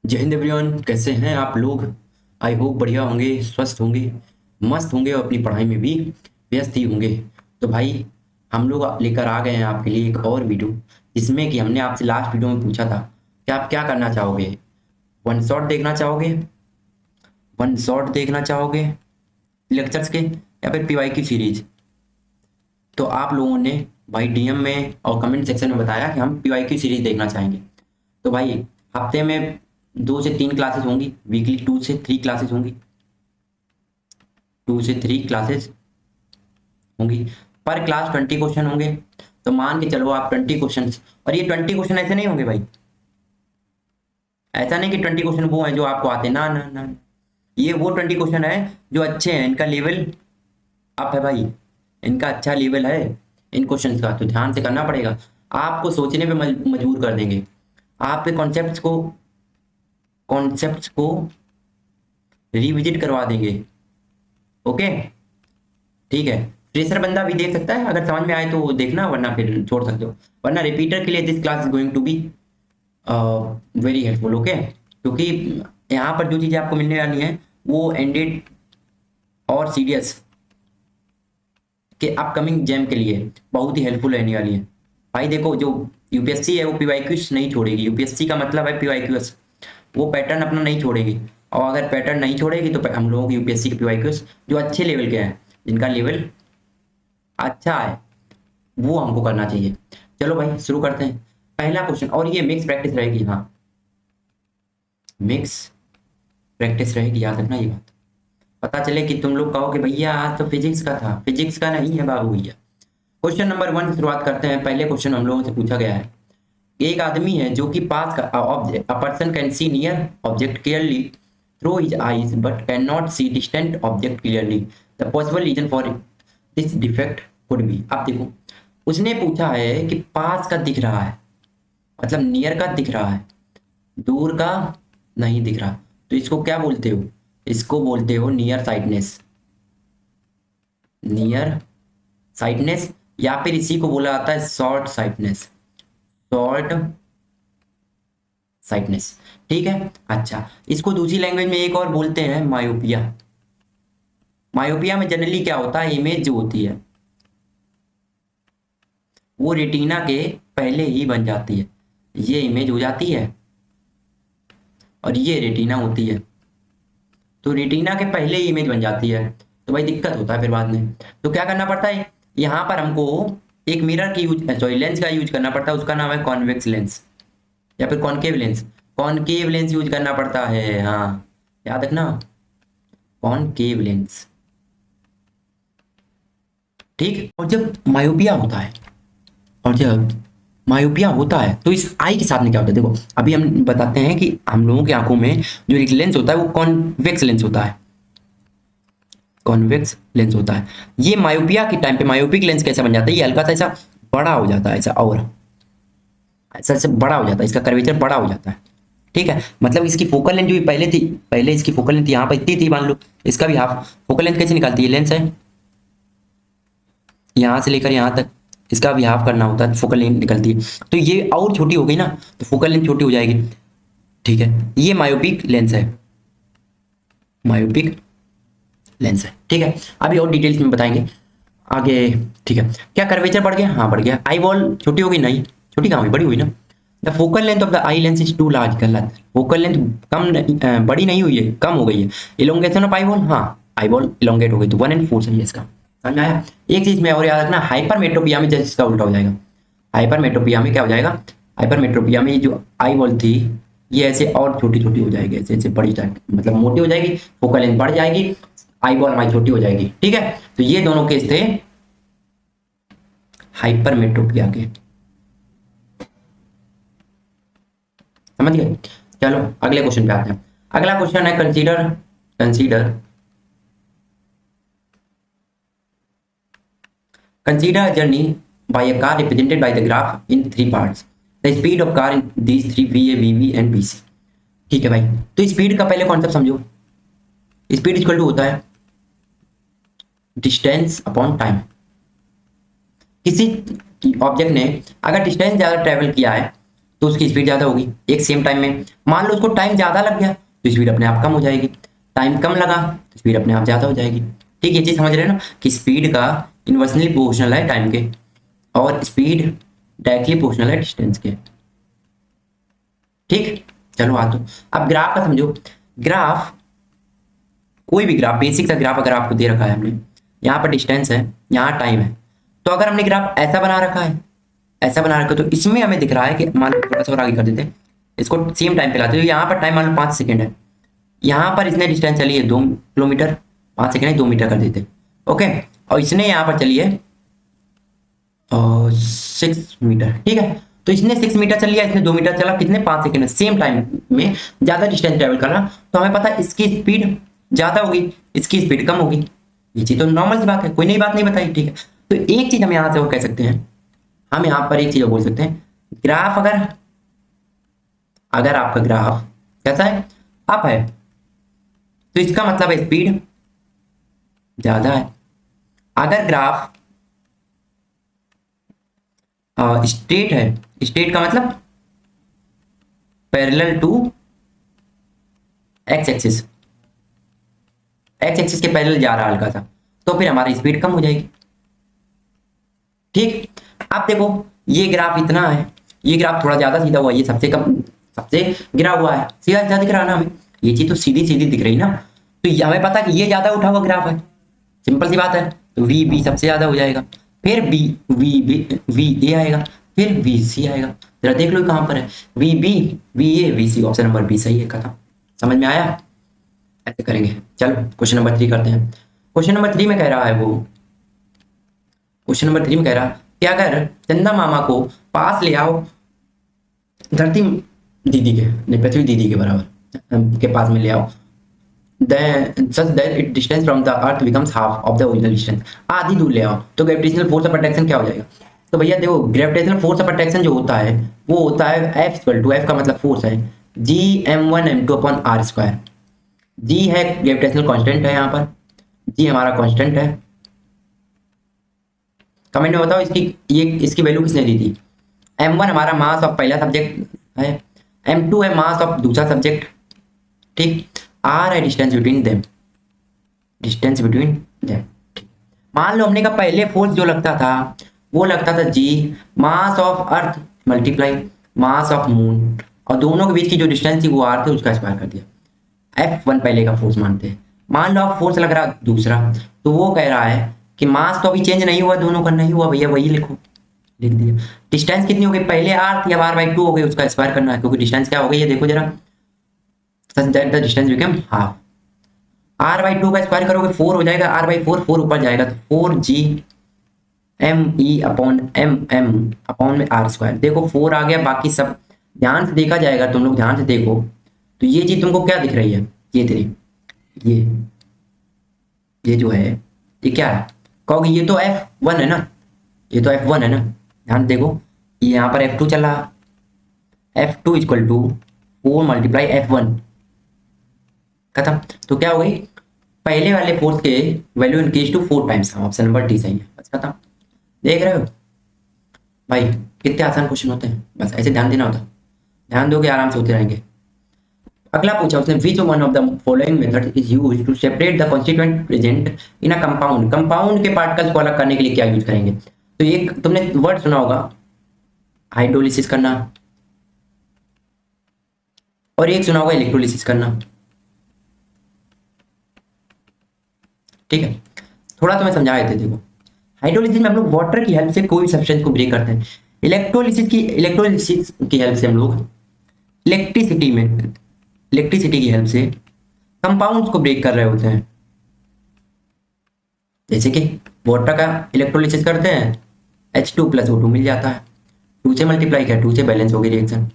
जय हिंद एवरीवन, कैसे हैं आप लोग। आई होप बढ़िया होंगे, स्वस्थ होंगे, मस्त होंगे और अपनी पढ़ाई में भी व्यस्त ही होंगे। तो भाई, हम लोग लेकर आ गए हैं आपके लिए एक और वीडियो, जिसमें कि हमने आपसे लास्ट वीडियो में पूछा था कि आप क्या करना चाहोगे। वन शॉट देखना चाहोगे, वन शॉट देखना चाहोगे लेक्चर्स के, या फिर पीवाई की सीरीज। तो आप लोगों ने भाई डीएम में और कमेंट सेक्शन में बताया कि हम पीवाई की सीरीज देखना चाहेंगे। तो भाई, हफ्ते में 2 से 3 क्लासेस होंगी, वीकली 2 से 3 क्लासेस होंगी, 2 से 3 क्लासेस होंगी। पर क्लास 20 क्वेश्चन होंगे। तो मान के चलो आप 20 क्वेश्चन, और ये 20 क्वेश्चन ऐसे नहीं होंगे भाई। ऐसा नहीं कि 20 क्वेश्चन वो हैं जो आपको आते हैं, ना ना ना। ये वो 20 क्वेश्चन है जो अच्छे हैं, इनका लेवल अप है भाई, इनका अच्छा लेवल है इन क्वेश्चंस का। तो ध्यान से करना पड़ेगा, आपको सोचने पे मजबूर कर देंगे, आप पे कॉन्सेप्ट्स को रिविजिट करवा देंगे। ओके, ठीक है। फ्रेशर बंदा भी देख सकता है, अगर समझ में आए तो देखना, वरना फिर छोड़ सकते हो। वरना रिपीटर के लिए this class is going to be very helpful. Okay, क्योंकि यहाँ पर जो चीज़ें आपको मिलने वाली हैं वो एंडेड और सीरियस के अपकमिंग जैम के लिए बहुत ही हेल्पफुल रहने वाली है। भाई देखो, जो यूपीएससी है वो पीवाईक्यूज नहीं छोड़ेगी। यूपीएससी का मतलब है पीवाईक्यूज, वो पैटर्न अपना नहीं छोड़ेगी। और अगर पैटर्न नहीं छोड़ेगी तो हम लोगों की यूपीएससी के पीवाईक्यूज जो अच्छे लेवल के हैं, जिनका लेवल अच्छा है, वो हमको करना चाहिए। चलो भाई, शुरू करते हैं। पहला क्वेश्चन, और ये मिक्स प्रैक्टिस रहेगी। हाँ, मिक्स प्रैक्टिस रहेगी, याद रखना ये बात। पता चले कि तुम लोग कहो कि भैया आज तो फिजिक्स का था, फिजिक्स का नहीं है बाबू भैया। क्वेश्चन नंबर 1 से शुरुआत करते हैं। पहले क्वेश्चन हम लोगों से पूछा गया है, एक आदमी है जो कि पास का object, a person can see near object clearly through his eyes but can not see distant object clearly. The possible reason for this defect could be. अब देखो, उसने पूछा है कि पास का दिख रहा है, मतलब नियर का दिख रहा है, दूर का नहीं दिख रहा। तो इसको क्या बोलते हो? इसको बोलते हो नियर साइटनेस। नियर साइटनेस, या फिर इसी को बोला जाता है शॉर्ट साइटनेस। शॉर्ट साइटनेस, ठीक है। अच्छा, इसको दूसरी लैंग्वेज में एक और बोलते हैं मायोपिया। मायोपिया में जनरली क्या होता है, इमेज जो होती है वो रेटिना के पहले ही बन जाती है। ये इमेज हो जाती है और ये रेटिना होती है, तो रेटिना के पहले ही इमेज बन जाती है। तो भाई दिक्कत होता है फिर बाद में। तो क्या करना पड़ता है, यहाँ पर हमको एक मिरर की यूज, सॉरी लेंस का यूज करना पड़ता है। उसका नाम है कॉन्वेक्स लेंस या फिर concave lens. Concave lens use करना पड़ता है, हाँ याद रखना, कॉनकेव लेंस। ठीक। और जब मायोपिया होता है, और जब मायोपिया होता है तो इस आई के साथ में क्या होता है, देखो अभी हम बताते हैं कि हम लोगों की आंखों में जो एक लेंस होता है वो कॉन्वेक्स लेंस होता है। कॉन्वेक्स लेंस होता है। ये मायोपिया के टाइम पे मायोपिक लेंस कैसा बन जाता है, ये हल्का सा ऐसा बड़ा हो जाता है, ऐसा, और ऐसा ऐसा बड़ा हो जाता है, इसका कर्वेचर बड़ा हो जाता है। ठीक है, मतलब इसकी फोकल लेंथ जो पहले थी, पहले इसकी फोकल लेंथ यहाँ पर इतनी थी मान लो, इसका भी हाफ। फोकल लेंथ कैसे निकालती है, लेंस है यहाँ से लेकर यहाँ तक, इसका भी हाफ करना होता है, फोकल लेंथ निकलती है। तो ये और छोटी हो गई ना, तो फोकल लेंथ छोटी हो जाएगी। ठीक है, ये मायोपिक लेंस है, मायोपिक लेंस है। ठीक है, अभी और डिटेल्स में बताएंगे आगे। ठीक है, क्या कर्वेचर बढ़ गया? हाँ बढ़ गया। आई बॉल छोटी होगी? नहीं, छोटी कहाँ हुई, बड़ी हुई ना। The focal length of the eye lens is too large. गलत, फोकल लेंथ बड़ी नहीं हुई है, कम हो गई है। इलोंगेशन ऑफ आई बॉल, हाँ आई बॉल इलोंगेट हो गई, तो 1 and 4 सही है इसका। समझ में आया? एक चीज में और याद रखना, हाइपरमेट्रोपिया में जैसे इसका उल्टा हो जाएगा। हाइपरमेट्रोपिया में क्या हो जाएगा, हाइपरमेट्रोपिया में ये जो आई बॉल थी ये ऐसे और छोटी छोटी हो जाएगी, ऐसे ऐसे बड़ी जाएगी, मतलब मोटी हो जाएगी, फोकल लेंथ बढ़ जाएगी, आई बॉल हमारी छोटी हो जाएगी। ठीक है, तो ये दोनों केस थे हाइपरमेट्रोपिया के। समझ गए? चलो अगले क्वेश्चन पे आते हैं। अगला क्वेश्चन है, consider consider consider journey by a car represented by the graph in 3 parts. The speed of car in these 3 V A V V and B C. ठीक है भाई, तो स्पीड का पहले कॉन्सेप्ट समझो। स्पीड इक्वल टू होता है distance upon time. किसी ऑब्जेक्ट ने अगर डिस्टेंस ज़्यादा ट्रेवल किया है तो उसकी स्पीड ज़्यादा होगी। एक सेम टाइम में मान लो उसको टाइम ज़्यादा लग गया तो स्पीड अपने आप कम हो जाएगी, टाइम कम लगा तो स्पीड अपने आप ज़्यादा हो जाएगी। ठीक, ये चीज़ समझ रहे हो ना कि स्पीड का इन्वर्सली प्रोपोर्शनल है टाइम के और स्पीड डायरेक्टली प्रोपोर्शनल है डिस्टेंस के। ठीक, चलो आ तो अब ग्राफ का समझो। ग्राफ, कोई भी ग्राफ, बेसिक सा ग्राफ अगर आपको दे रखा है हमने, यहाँ पर डिस्टेंस है, यहाँ टाइम है, तो अगर हमने ग्राफ ऐसा बना रखा है, ऐसा बना रखा है, तो इसमें हमें दिख रहा है कि मान लो थोड़ा सा और आगे कर देते हैं, इसको सेम टाइम पे लाते हैं। तो यहाँ पर टाइम मान लो 5 सेकेंड है, यहाँ पर इसने डिस्टेंस चली है 2 किलोमीटर, 5 सेकेंड है 2 मीटर कर देते हैं। ओके, और इसने यहाँ पर चली है 6 मीटर। ठीक है, तो इसने 6 मीटर चल लिया, इसने 2 मीटर चला, कितने 5 सेकेंड में, सेम टाइम में ज़्यादा डिस्टेंस ट्रेवल कर रहा, तो हमें पता है इसकी स्पीड ज़्यादा होगी, इसकी स्पीड कम होगी। ये चीज़ तो नॉर्मल सी बात है, कोई नई बात नहीं बताई। ठीक है, तो एक चीज़ हम यहाँ से और कह सकते हैं, हम यहाँ पर एक चीज़ बोल सकते हैं, ग्राफ अगर अगर आपका ग्राफ कैसा है, अप है, तो इसका मतलब है स्पीड ज़्यादा है। अगर ग्राफ स्ट्रेट है, स्ट्रेट का मतलब parallel to X axis, X axis के पैरेलल जा रहा है हल्का सा, तो फिर हमारी स्पीड कम हो जाएगी। ठीक, अब देखो ये ग्राफ इतना है, ये ग्राफ थोड़ा ज्यादा सीधा हुआ, ये सबसे कम, सबसे गिरा हुआ है, सीधा सीधा दिख रहा है ना हमें, ये चीज तो सीधी सीधी दिख रही ना, तो हमें पता कि ये ज्यादा उठा हुआ ग्राफ है, सिंपल सी बात है। तो वी बी सबसे ज्यादा हो जाएगा, फिर बी वी ए आएगा, फिर वी सी आएगा। जरा देख लो कहां पर है, V B V A V C, option number B सही है। कथा समझ में आया? ऐसे करेंगे। चलो क्वेश्चन नंबर 3 करते हैं। क्वेश्चन नंबर 3 में कह रहा है वो, क्वेश्चन नंबर 3 में कह रहा कि अगर चंदा मामा को पास ले आओ धरती दीदी के, नहीं पृथ्वी दीदी के बराबर के पास में ले आओ, then such that its distance from the earth becomes half of the original distance, आधी दूर ले आओ, तो ग्रेविटेशनल फोर्स ऑफ अट्रैक्शन क्या हो जाएगा? तो भैया देखो ग्रेविटेशनल फोर्स ऑफ अट्रैक्शन जो होता है वो होता है F इक्वल टू, F का मतलब फोर्स है G m1 m2 upon r square. G है ग्रेविटेशनल कांस्टेंट है, यहाँ पर जी हमारा कांस्टेंट है। कमेंट में बताओ इसकी ये इसकी वैल्यू किसने दी थी? m1 हमारा मास ऑफ पहला सब्जेक्ट है, m2 है मास ऑफ दूसरा सब्जेक्ट। ठीक, आर है distance between them, distance between them. मान लो हमने का पहले फोर्स जो लगता था वो लगता था G mass of earth multiply mass of moon, और दोनों के बीच की जो डिस्टेंस थी वो आर थी, उसका स्क्वायर कर दिया। F1 पहले का फोर्स मानते हैं। मान लो आप फोर्स लग रहा दूसरा, तो वो कह रहा है कि मास तो अभी चेंज नहीं हुआ, दोनों का नहीं हुआ भैया, वही लिखो, लिख दिया। डिस्टेंस कितनी हो गई? पहले आर थी, अब r/2 हो गई, उसका स्क्वायर करना है, क्योंकि डिस्टेंस क्या हो गई ये देखो जरा, such that the distance become half। r/2 का स्क्वायर करोगे 4 हो जाएगा, r/4 4 ऊपर जाएगा तो 4g m/e upon m upon में r स्क्वायर। देखो 4 आ गया, बाकी सब ध्यान से देखा जाएगा, तुम लोग ध्यान से देखो तो ये चीज तुमको क्या दिख रही है, ये तेरी ये जो है ये क्या है? कहोगे ये तो F1 है ना, ये तो F1 है ना, ध्यान देखो ये यहाँ पर F2 चला, F2 equal to 4 multiply F1, खत्म। तो क्या हो गई, पहले वाले फोर्स के value increase to 4 times. Option number D सही है, बस खत्म। देख रहे हो भाई कितने आसान क्वेश्चन होते हैं, बस ऐसे ध्यान देना होता, ध्यान दोगे आराम से होते रहेंगे। अगला पूछा उसने, which one of the following method is used to separate the constituent present in a compound, compound के पार्टिकल्स को अलग करने के लिए क्या यूज करेंगे? तो एक तुमने वर्ड सुना होगा हाइड्रोलिसिस करना, और एक सुना होगा इलेक्ट्रोलिसिस करना। ठीक है, थोड़ा तो मैं समझा देते। देखो हाइड्रोलिसिस में हम लोग वाटर की हेल्प से कोई सब्सटेंस को ब्रेक करते हैं, इलेक्ट्रोलिसिस की हेल्प से हम लोग इलेक्ट्रिसिटी की हेल्प से कंपाउंड्स को ब्रेक कर रहे होते हैं। जैसे कि वाटर का इलेक्ट्रोलिसिस करते हैं, H2 + O2 मिल जाता है, 2 से मल्टीप्लाई किया 2 से बैलेंस हो गई रिएक्शन।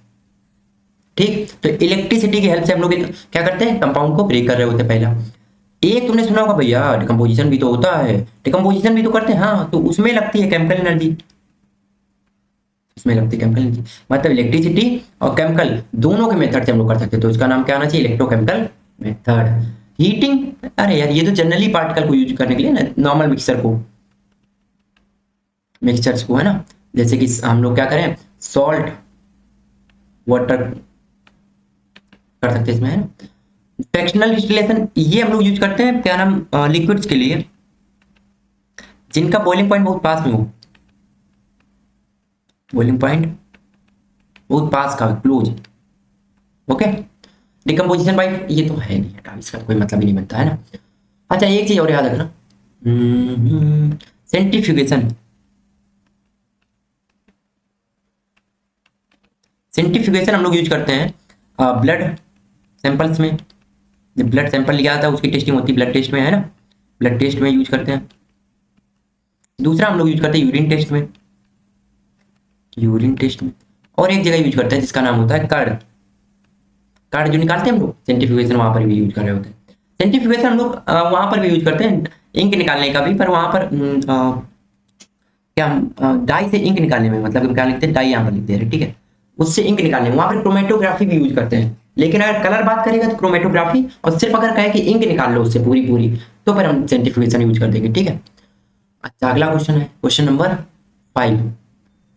ठीक, तो इलेक्ट्रिसिटी की हेल्प से हम लोग क्या करते हैं, कंपाउंड को ब्रेक कर रहे होते हैं। पहला एक तुमने सुना होगा भैया डिकम्पोजिशन भी तो होता है, डिकम्पोजिशन भी तो करते हैं, हाँ, तो उसमें लगती है केमिकल एनर्जी, उसमें लगती है केमिकल एनर्जी, मतलब इलेक्ट्रिसिटी और केमिकल दोनों के मेथड से हम लोग कर सकते हैं। तो इसका नाम क्या आना चाहिए, इलेक्ट्रोकेमिकल मेथड। हीटिंग, अरे यार ये तो जनरली पार्टिकल को यूज करने के लिए ना, नॉर्मल मिक्सचर्स को है ना, जैसे कि हम लोग क्या करें, सॉल्ट वाटर कर सकते हैं इसमें, है ना। फ्रैक्शनल डिस्टिलेशन ये हम लोग यूज करते हैं क्या नाम, लिक्विड्स के लिए जिनका बॉइलिंग पॉइंट बहुत पास में हो, बॉइलिंग पॉइंट बहुत पास का, क्लोज। ओके, डिकम्पोजिशन बाई ये तो है नहीं, हटा, इसका कोई मतलब ही नहीं बनता, है ना। अच्छा एक चीज और याद रखना, सेंट्रीफ्यूगेशन। सेंट्रीफ्यूगेशन हम लोग यूज करते हैं ब्लड सैंपल्स में। जब ब्लड सैंपल लिया जाता है उसकी टेस्टिंग होती है ब्लड टेस्ट में, है ना, ब्लड टेस्ट में यूज करते हैं। दूसरा हम लोग यूज करते हैं यूरिन टेस्ट में, यूरिन टेस्ट में। और एक जगह यूज करते हैं जिसका नाम होता है कर्ड, कार्ड जो निकालते हैं हम लोग, सेंट्रीफ्यूगेशन वहां पर भी यूज कर रहे होते हैं। सेंट्रीफ्यूगेशन हम लोग वहां पर भी यूज करते हैं इंक निकालने का भी, पर वहां पर क्या डाई से इंक निकालने में, मतलब क्या लिखते हैं, डाई यहाँ पर लिख दे रहे हैं, ठीक है, उससे इंक निकालने में वहां पर क्रोमेटोग्राफी भी यूज करते हैं। लेकिन अगर कलर बात करेगा तो क्रोमेटोग्राफी, और सिर्फ अगर कहे कि इंक निकाल लो उससे पूरी पूरी, तो फिर हम सेंट्रीफ्यूगेशन यूज कर देंगे, ठीक है। अच्छा अगला क्वेश्चन है क्वेश्चन नंबर 5,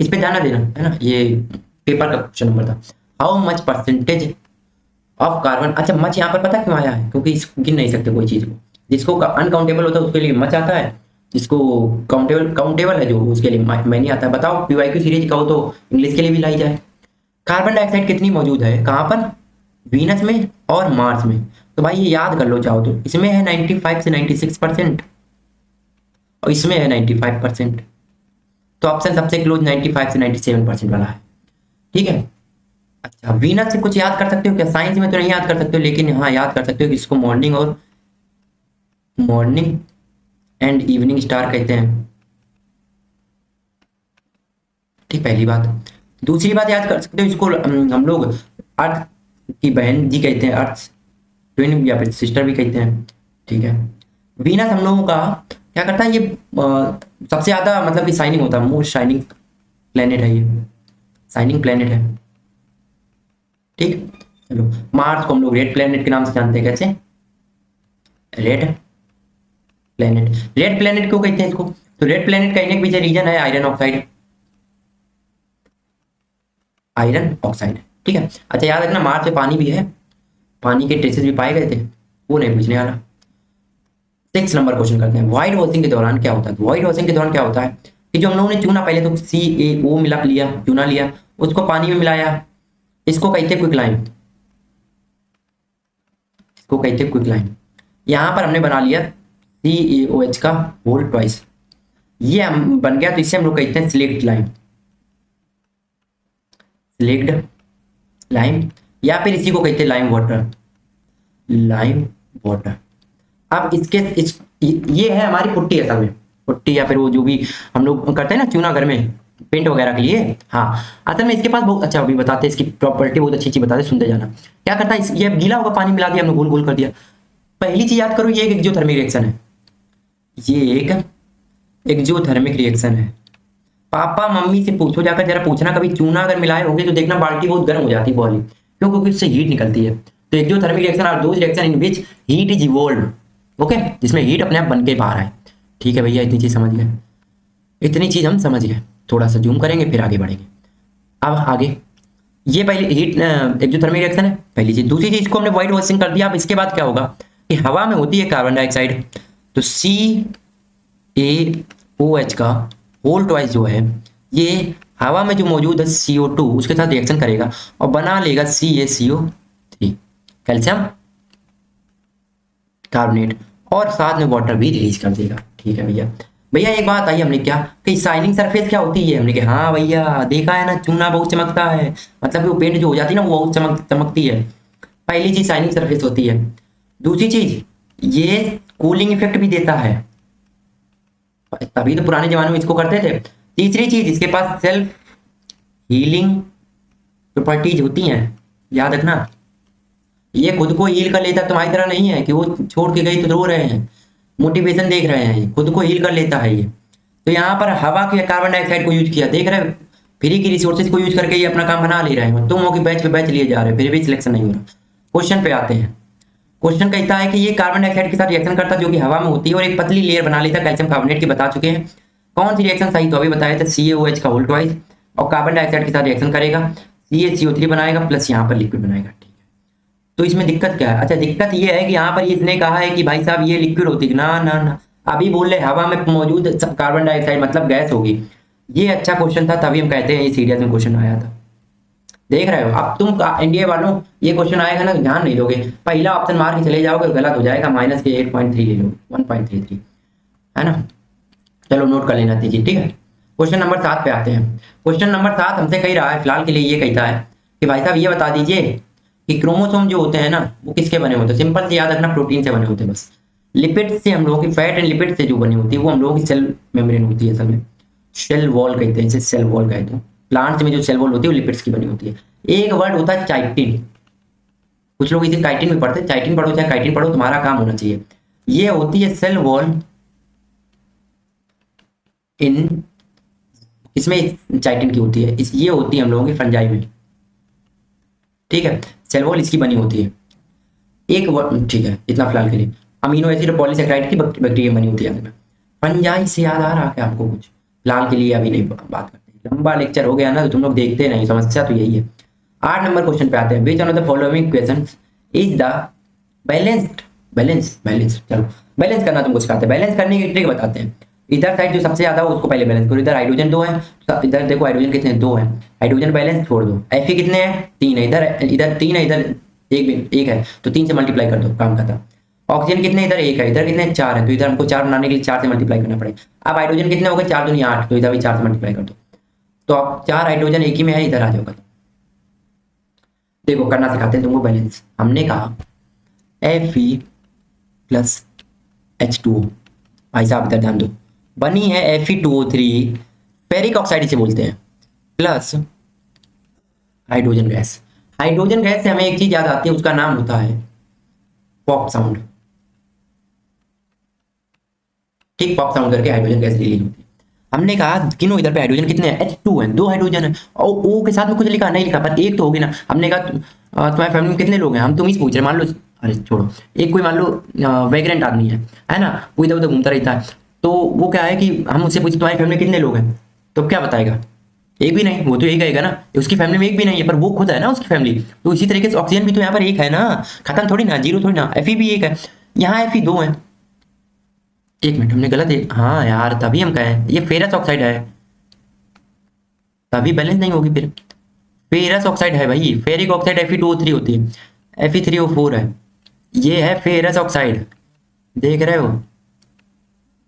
इस पे ध्यान देना, है ना, ये पेपर का क्वेश्चन नंबर था। How much percentage of carbon. अच्छा मच यहाँ पर पता क्यों आया है, क्योंकि गिन नहीं सकते कोई चीज को, जिसको अनकाउंटेबल होता है उसके लिए मच आता है, जिसको काउंटेबल है जो उसके लिए मैनी आता है। बताओ पीवाईक्यू सीरीज का हो तो इंग्लिश के लिए भी लाई जाए। कार्बन डाइऑक्साइड कितनी मौजूद है कहाँ पर, वीनस में और मार्स में। तो भाई ये याद कर लो चाहो तो, इसमें है 95 से 96% और इसमें है 95%, तो ऑप्शन सबसे क्लोज 95 से 97% वाला है, ठीक है। अच्छा वीनस से कुछ याद कर सकते हो क्या, साइंस में तो नहीं याद कर सकते हो, लेकिन हाँ याद कर सकते हो कि इसको मॉर्निंग एंड इवनिंग स्टार कहते हैं, ठीक, पहली बात। दूसरी बात याद कर सकते हो, इसको हम लोग अर्थ की बहन जी कहते हैं, अर्थ ट्विन या फिर सिस्टर भी कहते हैं, ठीक है। वीनस हम लोगों का क्या करता है, ये सबसे ज्यादा मतलब कि शाइनिंग होता है, मोस्ट शाइनिंग प्लेनेट है, ये शाइनिंग प्लेनेट है, ठीक। चलो मार्स को हम लोग रेड प्लेनेट के नाम से जानते हैं, कैसे, रेड प्लेनेट। रेड प्लेनेट क्यों कहते हैं इसको, तो रेड प्लेनेट का एक पीछे रीजन है आयरन ऑक्साइड, आयरन ऑक्साइड, ठीक है। अच्छा याद रखना मार्स पे पानी भी है, पानी के ट्रेसेस भी पाए गए थे, वो नहीं पूछने वाला। 6 नंबर क्वेश्चन करते हैं, व्हाइट वॉशिंग के दौरान क्या होता है। व्हाइट वॉशिंग के दौरान क्या होता है कि जो हम लोगों ने चूना, पहले तो CaO मिला लिया, चूना लिया, उसको पानी में मिलाया, इसको कहते हैं क्विकलाइम, इसको कहते हैं क्विकलाइम। यहां पर हमने बना लिया CaOH का होल ट्वाइस, ये हम बन गया, तो इसे हम लोग कहते हैं स्लेक्ट लाइम, स्लेक्ड लाइम, या फिर इसी को कहते हैं लाइम वाटर, लाइम वाटर। अब ये है हमारी पुट्टी, असल में पुट्टी या फिर वो जो भी हम लोग करते हैं ना चूना घर में पेंट वगैरह के लिए, हाँ असल में इसके पास बहुत अच्छा, अभी बताते हैं इसकी प्रॉपर्टी बहुत अच्छी बताते, सुनते जाना। क्या करता है, ये गीला होगा, पानी मिला दिया हमने, गोल गोल कर दिया। पहली चीज याद करो, ये एक एक्सोथर्मिक रिएक्शन है, ये एक एक्सोथर्मिक रिएक्शन है। पापा मम्मी से पूछो जाकर, जरा पूछना कभी चूना अगर मिलाए होंगे तो देखना बाल्टी बहुत गर्म हो जाती है बॉली, क्यों, क्योंकि उससे हीट निकलती है। तो exothermic reaction are those reaction in which heat is evolved, okay, जिसमें हीट अपने आप बन के बाहर आए, ठीक है भैया, इतनी चीज समझ गए, इतनी चीज हम समझ गए। थोड़ा सा जूम करेंगे फिर आगे बढ़ेंगे। अब आगे ये पहले हीट एक्सोथर्मिक रिएक्शन है, पहली चीज। दूसरी चीज को हमने व्हाइट वॉशिंग कर दिया। अब इसके बाद क्या होगा कि हवा में होती है कार्बन डाइऑक्साइड, तो CaOH का होल ट्वाइस जो है, ये हवा में जो मौजूद है CO2 उसके साथ रिएक्शन करेगा और बना लेगा CaCO3, कैल्शियम कार्बोनेट, और साथ में वाटर भी रिलीज कर देगा, ठीक है भैया। भैया एक बात आई, हमने क्या कि शाइनिंग सरफेस क्या होती है, हमने कहा हाँ भैया देखा है ना, चूना बहुत चमकता है, मतलब कि वो पेंट जो हो जाती है ना वो बहुत चमकती है। पहली चीज शाइनिंग सरफेस होती है। दूसरी चीज ये कूलिंग इफेक्ट भी देता है, तभी तो पुराने जमाने में इसको करते थे। तीसरी चीज इसके पास सेल्फ हीलिंग प्रॉपर्टीज होती हैं, याद रखना, ये खुद को हील कर लेता, तुम्हारी तरह नहीं है कि वो छोड़ के गई तो रो रहे हैं, मोटिवेशन देख रहे हैं, खुद को हील कर लेता है ये। तो यहाँ पर हवा के कार्बन डाइऑक्साइड को यूज किया, देख रहे हो, फ्री की रिसोर्सेज को यूज करके ये अपना काम बना ले रहे हैं, तुम हो कि बैच पे बैच लिए जा रहे हो, फिर भी सिलेक्शन नहीं हो रहा। क्वेश्चन पे आते हैं। क्वेश्चन कहता है कि ये कार्बन डाइऑक्साइड के साथ रिएक्शन करता जो कि हवा में होती है और एक पतली लेयर बना लेता कैल्शियम कार्बोनेट की, बता चुके हैं। कौन सी रिएक्शन सही, तो अभी बताया था CaOH का होल ट्वाइस, और कार्बन डाइऑक्साइड के साथ रिएक्शन करेगा, CaCO3 बनाएगा प्लस यहाँ पर लिक्विड बनाएगा, ठीक है। तो इसमें दिक्कत क्या है? अच्छा, दिक्कत ये है कि यहाँ पर इसने कहा है कि भाई साहब ये लिक्विड होती है, ना ना ना, अभी बोल रहे हवा में मौजूद कार्बन डाइऑक्साइड मतलब गैस होगी। ये अच्छा क्वेश्चन था, तभी हम कहते हैं ये सीरियस में क्वेश्चन आया था। देख रहे हो, अब तुम एनडीए वालों ये क्वेश्चन आएगा ना, ध्यान नहीं दोगे, पहला ऑप्शन मार के चले जाओगे, गलत हो जाएगा, माइनस के 8.3 ले लो, 1.33, है ना। चलो नोट कर लेना दीजिए, ठीक है। क्वेश्चन नंबर 7 पे आते हैं। क्वेश्चन नंबर 7 हमसे कही रहा है, फिलहाल के लिए ये कहता है कि भाई साहब ये बता दीजिए कि क्रोमोसोम जो होते हैं ना वो किसके बने होते हैं। सिंपल से याद रखना, प्रोटीन से बने होते हैं बस। लिपिड से हम लोगों की, फैट एंड लिपिड से जो बनी होती है वो हम लोगों की सेल मेम्ब्रेन होती है, असल में सेल वॉल कहते हैं इसे, सेल वॉल कहते हैं। प्लांट्स में जो सेल वॉल होती है वो लिपिड्स की बनी होती है। एक वर्ड होता है चाइटिन, कुछ लोग इसे काइटिन में पढ़ते हैं, चाइटिन पढ़ो चाहे काइटिन पढ़ो, तुम्हारा काम होना चाहिए। ये होती है सेल वॉल इन, इसमें चाइटिन की होती है, ये होती है हम लोगों की फंजाई में, ठीक है। सेल वॉल इसकी बनी होती है। एक वर्ड, ठीक है, इतना फिलहाल के लिए। अमीनो एसिड और पॉलीसेकेराइड की बैक्टीरिया बनी होती है। फंजाई से याद आ रहा है क्या आपको कुछ? फिलहाल के लिए अभी नहीं बात करते, लंबा लेक्चर हो गया ना तो तुम लोग देखते नहीं, समस्या तो यही है। 8 नंबर क्वेश्चन पे आते हैं। विच one of the following questions is the balanced, balance चलो बैलेंस करना तुमको सिखाते हैं। बैलेंस करने की ट्रिक बताते हैं। इधर साइड जो सबसे ज्यादा हो उसको पहले बैलेंस करो। इधर हाइड्रोजन 2 है, इधर देखो हाइड्रोजन कितने, 2 है, हाइड्रोजन बैलेंस छोड़ दो। Fe कितने हैं, 3 है, इधर 3 है, इधर एक है, तो 3 से मल्टीप्लाई कर दो, काम खत्म। ऑक्सीजन कितने, इधर 1 है, इधर कितने 4 है, तो इधर हमको 4 बनाने के लिए 4 से मल्टीप्लाई करना पड़ेगा। अब हाइड्रोजन कितने हो गए, 4 दूनी 8, तो इधर भी 4 से मल्टीप्लाई कर दो। तो अब 4 हाइड्रोजन एक ही में है, इधर आ जाओगा। देखो करना सिखाते हैं तुमको बैलेंस। हमने कहा Fe प्लस H2O, भाई साहब इधर ध्यान दो, बनी है Fe2O3, फेरिक ऑक्साइड इसे बोलते हैं, plus hydrogen gas. Hydrogen gas से हमें एक चीज याद आती है, उसका नाम होता है पॉप साउंड, ठीक, पॉप साउंड करके हाइड्रोजन गैस रिलीज होती है। हमने कहा किनो इधर पे हाइड्रोजन कितने हैं, H2 है, 2 हाइड्रोजन है, और O के साथ में कुछ लिखा नहीं, लिखा पर एक तो होगी ना। हमने कहा तुम्हारी फैमिली में कितने लोग हैं, हम तुम ही पूछ रहे, मान लो, अरे छोड़ो, एक कोई मान लो वैग्रेंट आदमी है ना, वो इधर उधर घूमता रहता है, तो वो क्या है कि हम उससे पूछे तुम्हारी फैमिली में कितने लोग हैं, तो क्या बताएगा, एक भी नहीं, वो तो यही कहेगा ना, उसकी फैमिली में एक भी नहीं है, पर वो खुद है ना उसकी फैमिली। तो इसी तरीके से ऑक्सीजन भी तो यहाँ पर एक है ना, खत्म थोड़ी ना, जीरो थोड़ी ना, Fe भी एक है, यहाँ Fe 2 है। एक मिनट, हमने गलत है, हाँ यार तभी हम कहें ये फेरस ऑक्साइड है, तभी बैलेंस नहीं होगी फिर। फेरस ऑक्साइड है भाई, फेरिक ऑक्साइड Fe2O3 होती है, Fe3O4 है, ये है फेरस ऑक्साइड, देख रहे हो,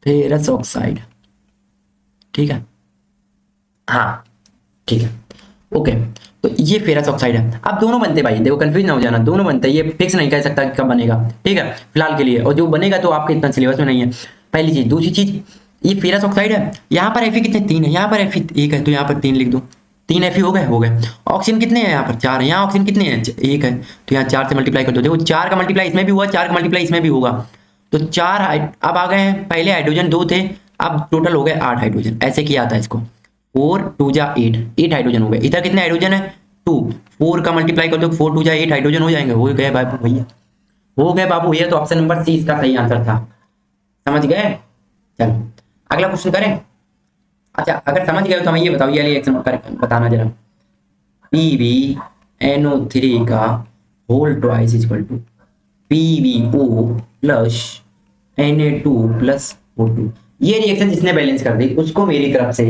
फेरस ऑक्साइड, ठीक है, हाँ ठीक है, ओके। तो ये फेरस ऑक्साइड है। अब दोनों बनते हैं भाई, देखो कंफ्यूज ना हो जाना, दोनों बनते हैं, ये फिक्स नहीं कह सकता कि कब बनेगा, ठीक है, फिलहाल के लिए, और जो बनेगा तो आपके इतना सिलेबस में नहीं है, पहली चीज। दूसरी चीज, ये फेरस ऑक्साइड है, यहाँ पर Fe कितने, 3 है, यहाँ पर Fe 1 है, तो यहाँ पर 3 लिख दो, 3 Fe हो गए। ऑक्सीजन कितने हैं, यहाँ पर 4 है, यहाँ ऑक्सीजन कितने हैं, 1 है, तो यहाँ 4 से मल्टीप्लाई कर दो, देखो 4 का मल्टीप्लाई इसमें भी हुआ, 4 का मल्टीप्लाई इसमें भी होगा, तो 4 अब आ गए हैं, पहले हाइड्रोजन 2 थे, अब टोटल हो गए 8 हाइड्रोजन, ऐसे किया था इसको, 4 2 जा 8, 8 हाइड्रोजन हो गए। इधर कितने हाइड्रोजन है, 2, 4 का मल्टीप्लाई कर दो, 4 2 जा 8 हाइड्रोजन हो जाएंगे, हो गए बाबू भैया, हो गए बाबू भैया। तो ऑप्शन नंबर सी इसका सही आंसर था, समझ गए। चलो अगला क्वेश्चन करें। अच्छा अगर समझ गए तो हमें ये बताओ, ये रिएक्शन बताना जरा, PbNO3 का whole twice equal to PbO plus Na2 plus O2। ये रिएक्शन जिसने बैलेंस कर दी उसको मेरी तरफ से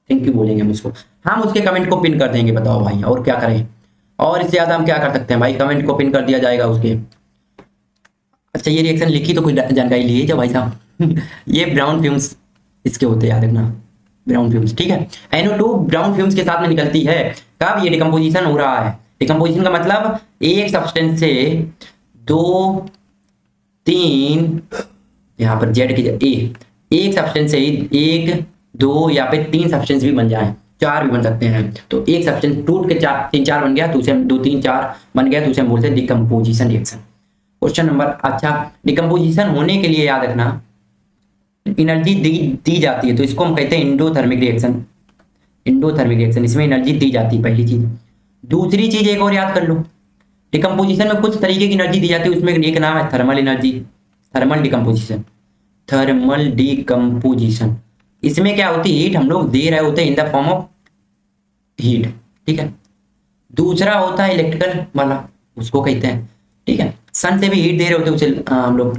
थैंक यू बोलेंगे हम उसको, हम उसके कमेंट को पिन कर देंगे, बताओ भाई और क्या करें, और इससे ज्यादा हम क्या कर सकते हैं भाई, कमेंट को पिन कर दिया जाएगा उसके। अच्छा ये रिएक्शन लिखी तो कुछ जानकारी ली है भाई साहब ये ब्राउन फ्यूम्स इसके होते हैं, याद रखना, ब्राउन फ्यूम्स, ठीक है। NO2 ब्राउन फ्यूम्स के साथ में निकलती है, कब ये डिकम्पोजिशन हो रहा है, डिकम्पोजिशन का मतलब एक सब्सटेंस से 2 3, यहाँ पर जेड की एक सब्सटेंस से 1 2 या फिर 3 सब्सटेंस भी बन जाए, 4 भी बन सकते हैं, तो एक सब्सटेंस टूट के 3 4 बन गया तो उसे 2 3 4 बन गया तो उसे हम बोलते हैं डिकम्पोजिशन रिएक्शन। क्वेश्चन नंबर, अच्छा डिकम्पोजिशन होने के लिए याद रखना एनर्जी दी जाती है, तो इसको हम कहते हैं इंडोथर्मिक रिएक्शन, इंडोथर्मिक रिएक्शन, इसमें एनर्जी दी जाती है, पहली चीज। दूसरी चीज एक और याद कर लो, डिकम्पोजिशन में कुछ तरीके की एनर्जी दी जाती है, उसमें एक नाम है thermal energy, thermal decomposition, thermal decomposition. इसमें क्या होती है, हीट हम लोग दे रहे होते हैं in the form of heat, ठीक है, दूसरा होता है इलेक्ट्रिकल वाला, उसको कहते हैं, ठीक है। सन से भी हीट दे रहे होते हैं उसे हम लोग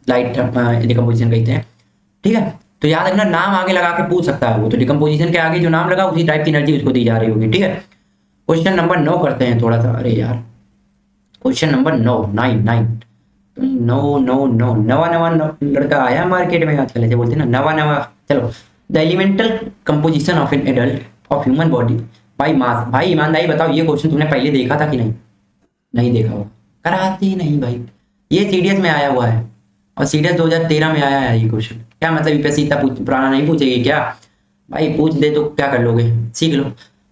लाइट डिकम्पोजिशन कहते हैं, ठीक है। तो याद रखना नाम आगे लगा के पूछ सकता है वो, तो डिकम्पोजिशन के आगे जो नाम लगा उसी टाइप की एनर्जी उसको दी जा रही होगी, ठीक है। क्वेश्चन नंबर 9 करते हैं थोड़ा सा, अरे यार क्वेश्चन नंबर 9, 9 9 9 9 नवा नवा लड़का आया मार्केट में आजकल, ऐसे बोलते हैं ना नवा नवा। चलो, the elemental composition of an adult of human body by mass. भाई ईमानदारी बताओ, ये क्वेश्चन तुमने पहले देखा था कि नहीं? नहीं देखा होगा, कराते ही नहीं भाई। ये सीडीएस में आया हुआ है, और सीडीएस 2013 में आया है ये क्वेश्चन। क्या मतलब यूपीएससी इतना पुराना नहीं पूछेगी क्या? भाई पूछ दे तो क्या कर लोगे, सीख लो।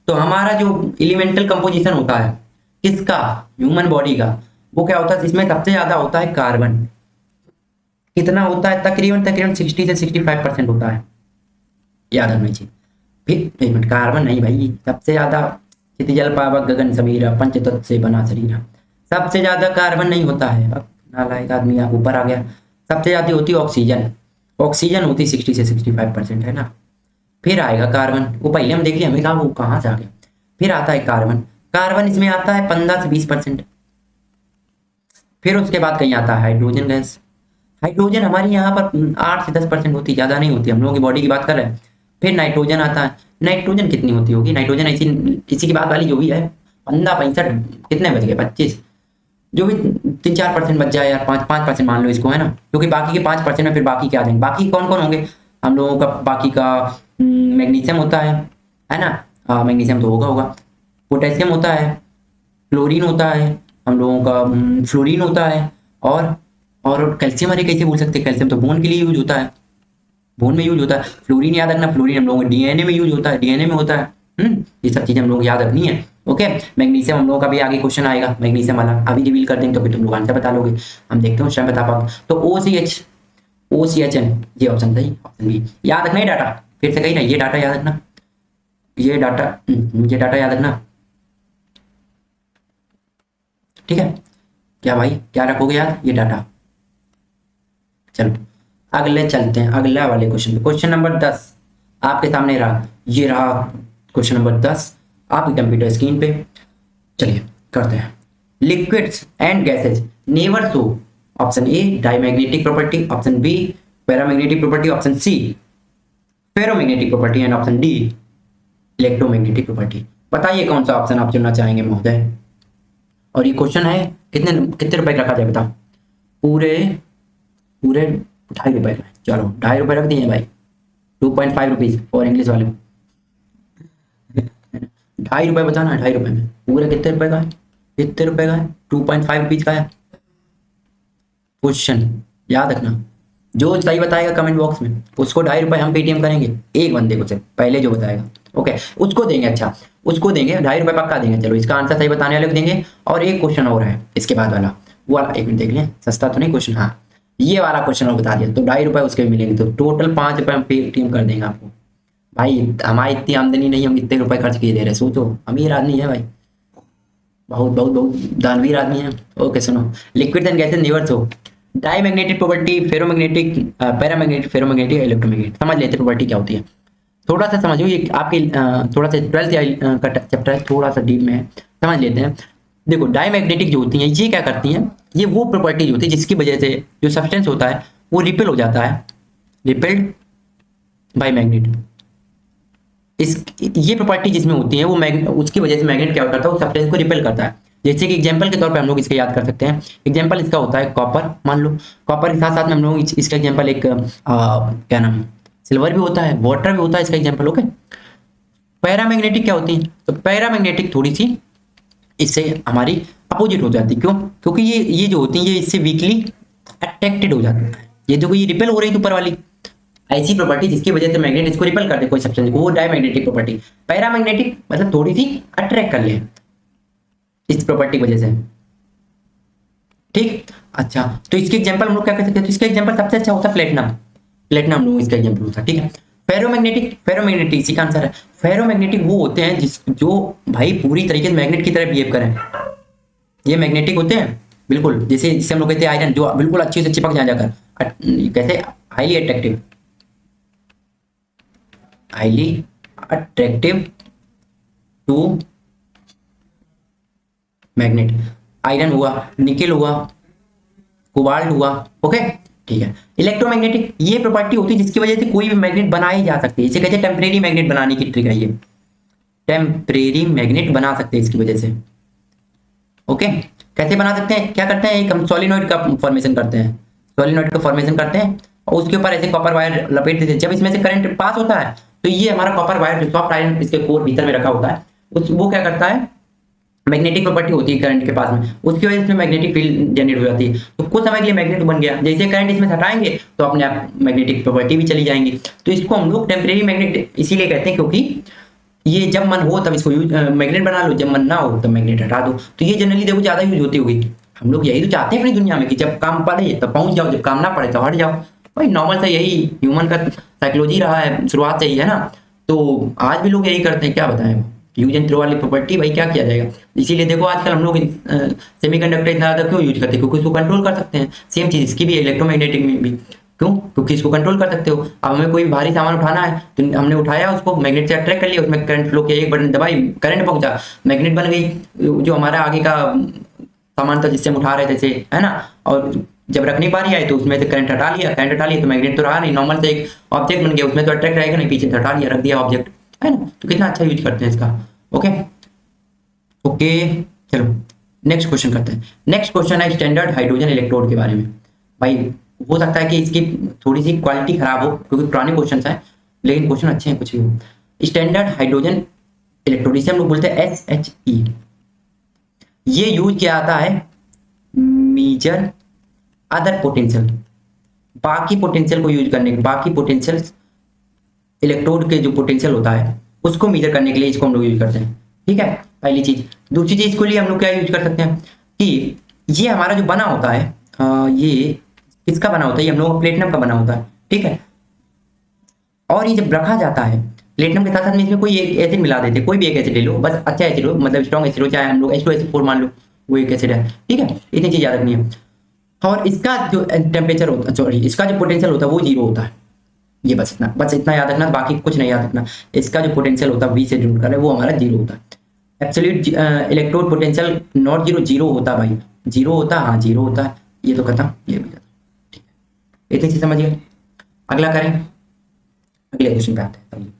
तो हमारा जो एलिमेंटल कंपोजिशन होता है किसका, ह्यूमन बॉडी का, वो क्या होता है, इसमें सबसे ज्यादा होता है कार्बन। कितना होता है? तकरीबन तकरीबन 60 से 65% होता है, याद रखना चाहिए। फिर एक मिनट, कार्बन नहीं भाई, सबसे ज्यादा क्षितिजल पावक गगन समीरा पंचतत्व से बना शरीर, सबसे ज्यादा कार्बन नहीं होता है। अब नालायक आदमी ऊपर आ गया। सबसे ज्यादा होती है ऑक्सीजन, ऑक्सीजन होती 60 से 65% है ना। फिर आएगा कार्बन, वो पहले हम देख लिया, हमें कहा वो कहाँ से आ गया। फिर आता है कार्बन, कार्बन इसमें आता है 15 से 20%। फिर उसके बाद कहीं आता है हाइड्रोजन गैस। हाइड्रोजन हमारी यहाँ पर 8 से 10% होती, ज़्यादा नहीं होती, हम लोगों की बॉडी की बात कर रहे हैं। फिर नाइट्रोजन आता है, नाइट्रोजन कितनी होती होगी? नाइट्रोजन ऐसी इसी की बात वाली जो भी है, 15 65 कितने बच गए, 25, जो भी 3-4% बच जाए यार, 5% मान लो इसको, है ना। क्योंकि बाकी के 5% में फिर बाकी क्या आ जाएंगे, बाकी कौन कौन होंगे हम लोगों का? बाकी का मैग्नीशियम होता है ना, मैग्नीशियम तो होगा होगा। पोटेशियम होता है, क्लोरीन होता है, हम लोगों का फ्लोरीन होता है, और कैल्शियम, अरे कैसे भूल सकते हैं, कैल्शियम तो बोन के लिए यूज होता है, बोन में यूज होता है। फ्लोरीन याद रखना, फ्लोरीन हम लोगों के डीएनए में यूज होता है, डीएनए में होता है। ये सब चीजें हम लोग याद रखनी है। ओके, मैग्नीशियम हम लोगों का भी आगे क्वेश्चन आएगा, मैग्नीशियम वाला अभी रिवील कर देंगे तो फिर तुम लोग आंसर बता लोगे, हम देखते हैं उस टाइम बता पाओगे। तो OCHN, ये ऑप्शन सही, ऑप्शन बी। याद रखना ये डाटा, फिर से कही ना, ये डाटा याद रखना, ये डाटा याद रखना, ठीक है। क्या भाई, क्या रखोगे याद, ये डाटा। चलो अगले चलते हैं, अगला वाले क्वेश्चन पे। क्वेश्चन नंबर 10 आपके सामने रहा, ये रहा क्वेश्चन नंबर 10 आपकी कंप्यूटर स्क्रीन पे। चलिए करते हैं। Liquids and gases never show, option A diamagnetic property, option B paramagnetic property, option C ferromagnetic property, and option D electromagnetic property. बताइए कौन सा ऑप्शन आप चुनना चाहेंगे महोदय। और ये क्वेश्चन है कितने कितने रुपए का रखा जाए बताओ? पूरे पूरे 2.5 रुपए का। चलो 2.5 रुपए रख दिए भाई, 2.5 रुपीज और इंग्लिश वाले 2.5 रुपए बताना है, 2.5 रुपए में पूरे कितने रुपए का है, कितने रुपए का है, 2.5 रुपीज का है क्वेश्चन, याद रखना। जो सही बताएगा कमेंट बॉक्स में उसको 2.5 रुपए हम पेटीएम करेंगे, एक बंदे को सिर्फ, पहले जो बताएगा ओके उसको देंगे। अच्छा उसको देंगे 2.5 रुपए पक्का देंगे। चलो इसका आंसर सही बताने वाले को देंगे। और एक क्वेश्चन और है इसके बाद वाला, वो वाला एक मिनट देख लें, सस्ता तो नहीं क्वेश्चन, हाँ ये वाला क्वेश्चन और बता दिया तो 2.5 रुपए उसके भी मिलेंगे, तो टोटल 5 रुपए हम पेटीएम कर देंगे आपको। भाई हमारी इतनी आमदनी नहीं, हम इतने रुपए खर्च किए दे रहे, सोचो अमीर आदमी है भाई, बहुत बहुत बहुत दानवीर आदमी है। ओके सुनो, liquid and gases never show diamagnetic property, ferromagnetic, paramagnetic, ferromagnetic, electromagnetic. समझ लेते प्रॉपर्टी क्या होती है, थोड़ा सा समझो, ये आपके थोड़ा सा 12th का चैप्टर है, थोड़ा सा डीप में है, समझ लेते हैं। देखो डायमैग्नेटिक जो होती हैं ये क्या करती हैं, ये वो प्रॉपर्टी होती है जिसकी वजह से जो सब्सटेंस होता है वो रिपेल हो जाता है, रिपेल्ड बाय मैग्नेट। इस ये प्रॉपर्टी जिसमें होती है वो उसकी वजह से मैग्नेट क्या करता है, वो सब्सटेंस को रिपेल करता है। जैसे कि एग्जांपल के तौर पे हम लोग इसका याद कर सकते हैं, एग्जांपल इसका होता है कॉपर, मान लो कॉपर के साथ साथ में हम लोग इसका एग्जांपल एक क्या नाम, सिल्वर भी होता है, वाटर भी होता है इसका एग्जांपल। ओके, पैरामैग्नेटिक क्या होती है, तो पैरामैग्नेटिक थोड़ी सी इससे हमारी अपोजिट हो जाती है। क्यों? क्योंकि ये जो होती है ये इससे वीकली अट्रैक्टेड हो जाती है। ये जो ये रिपेल हो रही थी ऊपर वाली ऐसी प्रॉपर्टी जिसकी वजह से मैग्नेट इसको रिपेल कर दे कोई सब्सटेंस को, वो डायमैग्नेटिक प्रॉपर्टी। पैरामैग्नेटिक मतलब थोड़ी सी अट्रैक्ट कर ले इस प्रॉपर्टी की वजह से, ठीक। अच्छा तो इसके एग्जांपल हम लोग क्या कर सकते हैं, तो इसका एग्जांपल सबसे अच्छा होता है प्लेटिनम, प्लेटिनम हम लोग इसका एग्जांपल होता है, ठीक है। फेरोमैग्नेटिक इसी का आंसर है। फेरोमैग्नेटिक वो होते हैं जो भाई पूरी तरीके से मैग्नेट की तरह बिहेव करें, ये मैग्नेटिक होते हैं बिल्कुल, जैसे जिसे हम लोग कहते हैं आयरन, जो बिल्कुल अच्छे से चिपक जाए जाकर, कैसे highly attractive, highly attractive to magnet, iron हुआ, निकेल हुआ, कोबाल्ट हुआ। ओके, ठीक है। इलेक्ट्रोमैग्नेटिक ये प्रॉपर्टी होती है जिसकी वजह से कोई भी मैग्नेट बनाई जा सकती है, इसे कहते हैं टेम्परेरी मैग्नेट बनाने की ट्रिक है ये, टेम्परेरी मैग्नेट बना सकते हैं इसकी वजह से। ओके, कैसे बना सकते हैं, क्या करते हैं, एक हम सोलिनॉइड का फॉर्मेशन करते हैं, सोलिनॉइड का फॉर्मेशन करते हैं और उसके ऊपर ऐसे कॉपर वायर लपेट देते हैं। जब इसमें से करंट पास होता है तो ये हमारा कॉपर वायर जो सॉफ्ट आयरन इसके कोर भीतर में रखा होता है, उस वो क्या करता है, मैग्नेटिक प्रॉपर्टी होती है करंट के पास में, उसकी वजह से मैग्नेटिक फील्ड जनरेट हो जाती है। तो कुछ समय के लिए मैग्नेट बन गया, जैसे करंट इसमें हटाएंगे तो अपने आप मैग्नेटिक प्रॉपर्टी भी चली जाएंगी। तो इसको हम लोग टेम्परेरी मैग्नेट इसीलिए कहते हैं क्योंकि ये जब मन हो तब इसको यूज मैग्नेट बना लो, जब मन ना हो तब मैग्नेट हटा दो। तो ये जनरली देखो ज्यादा यूज होती होगी। हम लोग यही तो चाहते हैं अपनी दुनिया में कि जब काम पड़े तब पहुंच जाओ, जब काम ना पड़े तो हट जाओ। भाई नॉर्मल सा यही ह्यूमन का साइकोलॉजी रहा है शुरुआत से ही, है ना। तो आज भी लोग यही करते हैं, क्या बताएं, यूज एंड थ्रो वाली प्रॉपर्टी, भाई क्या किया जाएगा। इसीलिए देखो आजकल हम लोग सेमीकंडक्टर इतना ज्यादा क्यों यूज करते हैं, क्योंकि उसको कंट्रोल कर सकते हैं। सेम चीज इसकी भी, इलेक्ट्रोमैग्नेटिक में भी, क्यों, क्योंकि इसको कंट्रोल कर सकते हो। अब हमें कोई भारी सामान उठाना है तो हमने उठाया, उसको मैग्नेट से अट्रैक्ट कर लिया, उसमें करंट फ्लो किया, एक बटन दबाई, करंट पहुंचा, मैग्नेट बन गई। जो हमारा आगे का सामान था जिससे हम उठा रहे थे से, है ना, और जब रखने बारी आई तो उसमें से करंट हटा लिया, करंट हटा लिया तो मैग्नेट तो रहा नहीं, नॉर्मल से एक ऑब्जेक्ट बन गया, उसमें तो अट्रैक्ट रहेगा नहीं, पीछे से हटा लिया, रख दिया ऑब्जेक्ट, है ना। तो कितना अच्छा यूज करते हैं इसका। ओके ओके, चलो नेक्स्ट क्वेश्चन करते हैं। नेक्स्ट क्वेश्चन है स्टैंडर्ड हाइड्रोजन इलेक्ट्रोड के बारे में। भाई हो सकता है कि इसकी थोड़ी सी क्वालिटी खराब हो क्योंकि पुराने क्वेश्चन हैं, लेकिन क्वेश्चन अच्छे हैं कुछ भी हो। स्टैंडर्ड हाइड्रोजन इलेक्ट्रोड, इसे हम लोग बोलते हैं SHE। ये यूज किया जाता है मेजर अदर पोटेंशियल, बाकी पोटेंशियल को यूज करने, बाकी पोटेंशियल इलेक्ट्रोड के जो पोटेंशियल होता है उसको मेजर करने के लिए इसको हम लोग यूज करते हैं। ठीक है, पहली चीज। दूसरी चीज के लिए हम लोग क्या यूज कर सकते हैं कि ये हमारा जो बना होता है, ये किसका बना होता है, ये हम लोग का प्लेटिनम का बना होता है। ठीक है, और ये जब रखा जाता है प्लेटिनम के साथ साथ में इसमें कोई एक एसिड मिला देते हैं, कोई भी एक एसिड ले लो, बस अच्छा एसिड हो, मतलब स्ट्रॉन्ग एसिड हो, चाहे हम लोग H2SO4 मान लो, वो एक एसिड है। ठीक है, इतनी चीज याद रखनी है। और इसका जो टेम्परेचर होता है, सॉरी, इसका जो पोटेंशियल होता है वो 0 होता है। ये बस इतना याद रखना, बाकी कुछ नहीं याद रखना। इसका जो पोटेंशियल होता है V से डिनोट कर रहे हैं, वो हमारा 0 होता है। एब्सोल्यूट इलेक्ट्रोड पोटेंशियल नॉट 0, 0 होता है भाई, 0 होता है, हाँ 0 होता है। ये तो खत्म, ये भी खत्म। ठीक है, इतनी चीज समझिए। अगला करें, अगले क्वेश्चन पे आते हैं।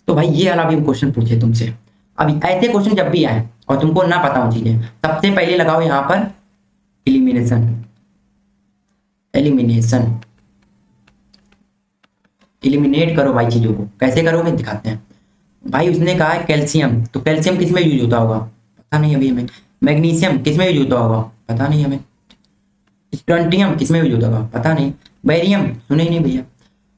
तो भाई ये वाला भी हम क्वेश्चन पूछे तुमसे। अब ऐसे क्वेश्चन जब भी आए और तुमको ना पता हो चीजें, सबसे पहले लगाओ यहाँ पर एलिमिनेशन, एलिमिनेशन, एलिमिनेट करो भाई चीजों को। कैसे करोगे दिखाते हैं। भाई उसने कहा है कैल्शियम, तो कैल्शियम किस में यूज होता होगा, पता नहीं अभी हमें। मैग्नीशियम किस में यूज होता होगा, पता नहीं हमें। स्ट्रोंटियम किस में यूज होता होगा, पता नहीं। बेरियम सुने ही नहीं भैया।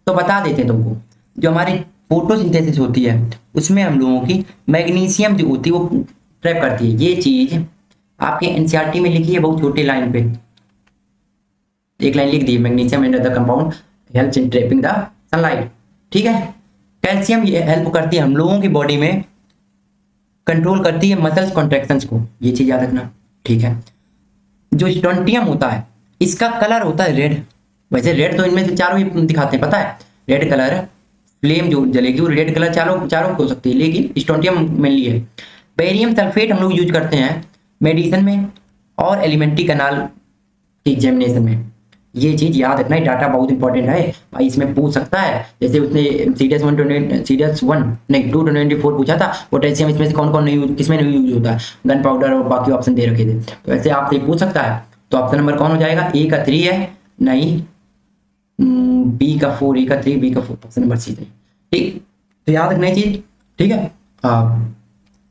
तो बता देते हैं तुमको, जो हमारी फोटोसिंथेसिस होती है उसमें हम लोगों की मैग्नीशियम जो होती है वो ट्रैप करती है। ये चीज आपके एनसीईआरटी में लिखी है बहुत छोटी लाइन पे, एक लाइन लिख दी, magnesium and other compound helps in trapping the sunlight. ठीक है, कैल्शियम ये हेल्प करती है हम लोगों की बॉडी में, कंट्रोल करती है मसल्स कॉन्ट्रैक्शंस को, ये चीज याद रखना। ठीक है, जो स्टोंटियम होता है इसका कलर होता है रेड। वैसे रेड तो इनमें से चारों ही दिखाते हैं, पता है, रेड कलर फ्लेम जो जलेगी वो रेड कलर चारों चारों हो सकती है, लेकिन स्टोंटियम मेनली है। बेरियम सल्फेट हम लोग यूज करते हैं मेडिसिन में और एलिमेंट्री कैनाल के एग्जामिनेशन में। ये चीज याद रखना है, डाटा बहुत इंपॉर्टेंट है भाई, इसमें पूछ सकता है। जैसे उसने सीरियस 1 नहीं 224 पूछा था, पोटेशियम इसमें से कौन कौन नहीं, किसमें नहीं यूज होता है, गन पाउडर और बाकी ऑप्शन दे रखे थे। तो ऐसे आपसे पूछ सकता है। तो ऑप्शन नंबर कौन हो जाएगा, ए का 3 है, नहीं बी का 4, ए का 3, बी का 4, ऑप्शन नंबर सी 3। ठीक, तो याद रखना है चीज। ठीक है,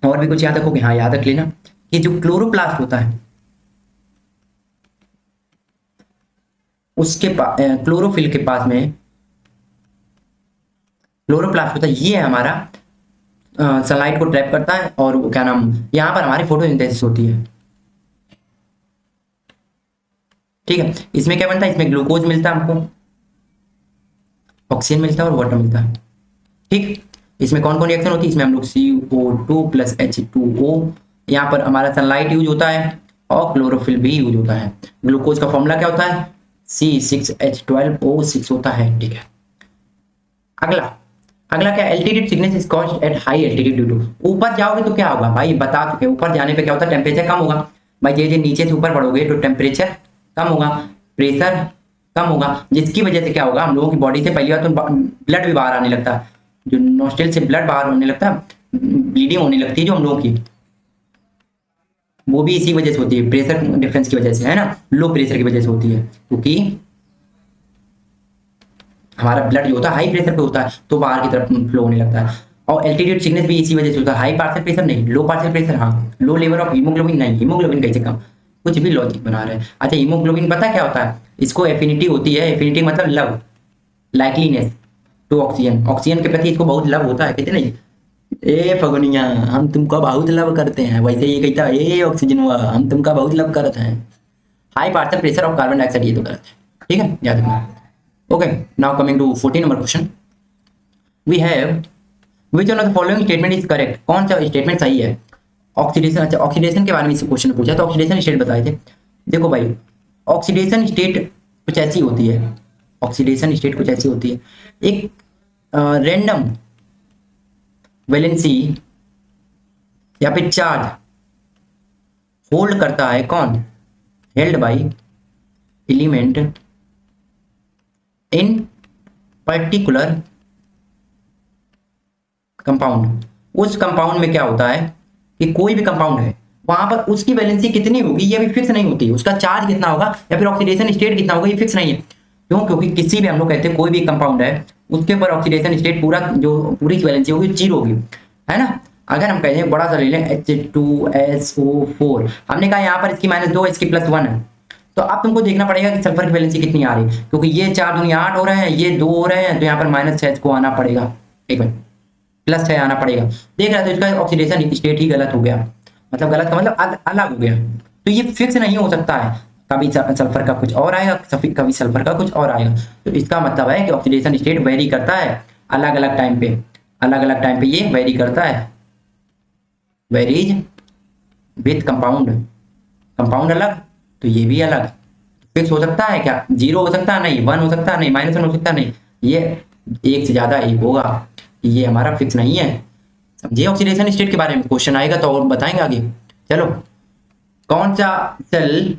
और भी कुछ याद रखोगे, हाँ याद रख लेना कि जो क्लोरोप्लास्ट होता है उसके पास, क्लोरोफिल के पास में क्लोरोप्लास्ट होता है, ये हमारा सनलाइट को ट्रैप करता है और वो क्या नाम, यहाँ पर हमारी फोटोसिंथेसिस होती है। ठीक है, इसमें क्या बनता है, इसमें ग्लूकोज मिलता है हमको, ऑक्सीजन मिलता है और वाटर मिलता है। ठीक, इसमें कौन कौन रिएक्शन होती है, इसमें हम लोग CO2 प्लस H2O, यहाँ पर हमारा सनलाइट यूज होता है और क्लोरोफिल भी यूज होता है। ग्लूकोज का फॉर्मूला क्या होता है, C6H12O6 होता है। ठीक है, अगला अगला क्या, altitude sickness is caused at high altitude due to, ऊपर जाओगे तो क्या होगा भाई बता चुके, ऊपर जाने पे क्या होता है, टेम्परेचर कम होगा भाई, जैसे नीचे से ऊपर बढ़ोगे तो टेम्परेचर कम होगा, प्रेशर कम होगा, जिसकी वजह से क्या होगा, हम लोगों की बॉडी से पहली बार तो ब्लड भी बाहर आने लगता है, जो नोस्ट्रिल से ब्लड बाहर होने लगता है, ब्लीडिंग होने लगती है जो हम लोगों की, वो भी इसी वजह से होती है, प्रेशर डिफरेंस की वजह से, है ना, लो प्रेशर की वजह से होती है, क्योंकि हमारा ब्लड जो होता है हाई प्रेशर पे होता है तो बाहर की तरफ फ्लो होने लगता है। और एल्टीट्यूड सिकनेस भी इसी वजह से होता है, हाई पार्शियल प्रेशर नहीं, लो पार्शियल प्रेशर, हाँ, लो लेवल ऑफ हीमोग्लोबिन नहीं, हीमोग्लोबिन कैसे कम, कुछ भी लॉजिक बना रहे हैं। अच्छा, हीमोग्लोबिन पता क्या होता है, इसको एफिनिटी होती है, एफिनिटी मतलब लव, लाइकलीनेस टू ऑक्सीजन, ऑक्सीजन के प्रति इसको बहुत लव होता है, कहते नहीं, ए फगुनिया हम तुमको बहुत लव करते हैं, वैसे ये कहता है ए ऑक्सीजन हुआ हम तुमका बहुत लव करते हैं। High partial pressure of carbon dioxide, ये तो गलत है, ठीक है, याद रखना। Okay, now coming to 14 number question, we have which one of the following statement is correct, कौन सा स्टेटमेंट सही है। ऑक्सीडेशन, अच्छा ऑक्सीडेशन के बारे में इस क्वेश्चन पूछा तो ऑक्सीडेशन स्टेट बताए थे। देखो भाई, ऑक्सीडेशन स्टेट कुछ ऐसी होती है, ऑक्सीडेशन स्टेट कुछ ऐसी होती है, एक रैंडम वैलेंसी या फिर चार्ज होल्ड करता है, कौन, held by element in particular compound. उस कंपाउंड में क्या होता है कि कोई भी कंपाउंड है वहां पर उसकी वैलेंसी कितनी होगी ये भी फिक्स नहीं होती, उसका चार्ज कितना होगा या फिर ऑक्सीडेशन स्टेट कितना होगा ये फिक्स नहीं है। क्यों, क्योंकि किसी भी हम लोग कहते हैं कोई भी कंपाउंड है उसके ऊपर ऑक्सीडेशन स्टेट पूरा जो पूरी वैलेंसी होगी जीरो होगी, है ना। अगर हम कहें बड़ा सा ले लें H2SO4, हमने कहा यहाँ पर इसकी -2 इसकी +1 है, तो अब तुमको देखना पड़ेगा कि सल्फर की वैलेंसी कितनी आ रही है, क्योंकि ये 4 दूनी 8 हो रहे हैं, ये 2 हो रहे हैं, तो यहाँ पर -6 को आना पड़ेगा, एक मिनट, +6 आना पड़ेगा। देख रहा तो इसका ऑक्सीडेशन स्टेट ही गलत हो गया, मतलब गलत का मतलब अलग हो गया, तो ये फिक्स नहीं हो सकता है, कभी सल्फर का कुछ और आएगा, कभी सल्फर का कुछ और आएगा। तो इसका मतलब है कि ऑक्सीडेशन स्टेट वेरी करता है अलग अलग टाइम पे, अलग अलग टाइम पे ये वेरी करता है, वेरीज विथ कंपाउंड, कंपाउंड अलग तो ये भी अलग। फिक्स हो सकता है क्या, 0 हो सकता है नहीं, 1 हो सकता है नहीं, -1 हो सकता है नहीं, ये एक से ज्यादा एक होगा, ये हमारा फिक्स नहीं है, समझिए। ऑक्सीडेशन स्टेट के बारे में क्वेश्चन आएगा तो और बताएंगे आगे। चलो, कौन सा सेल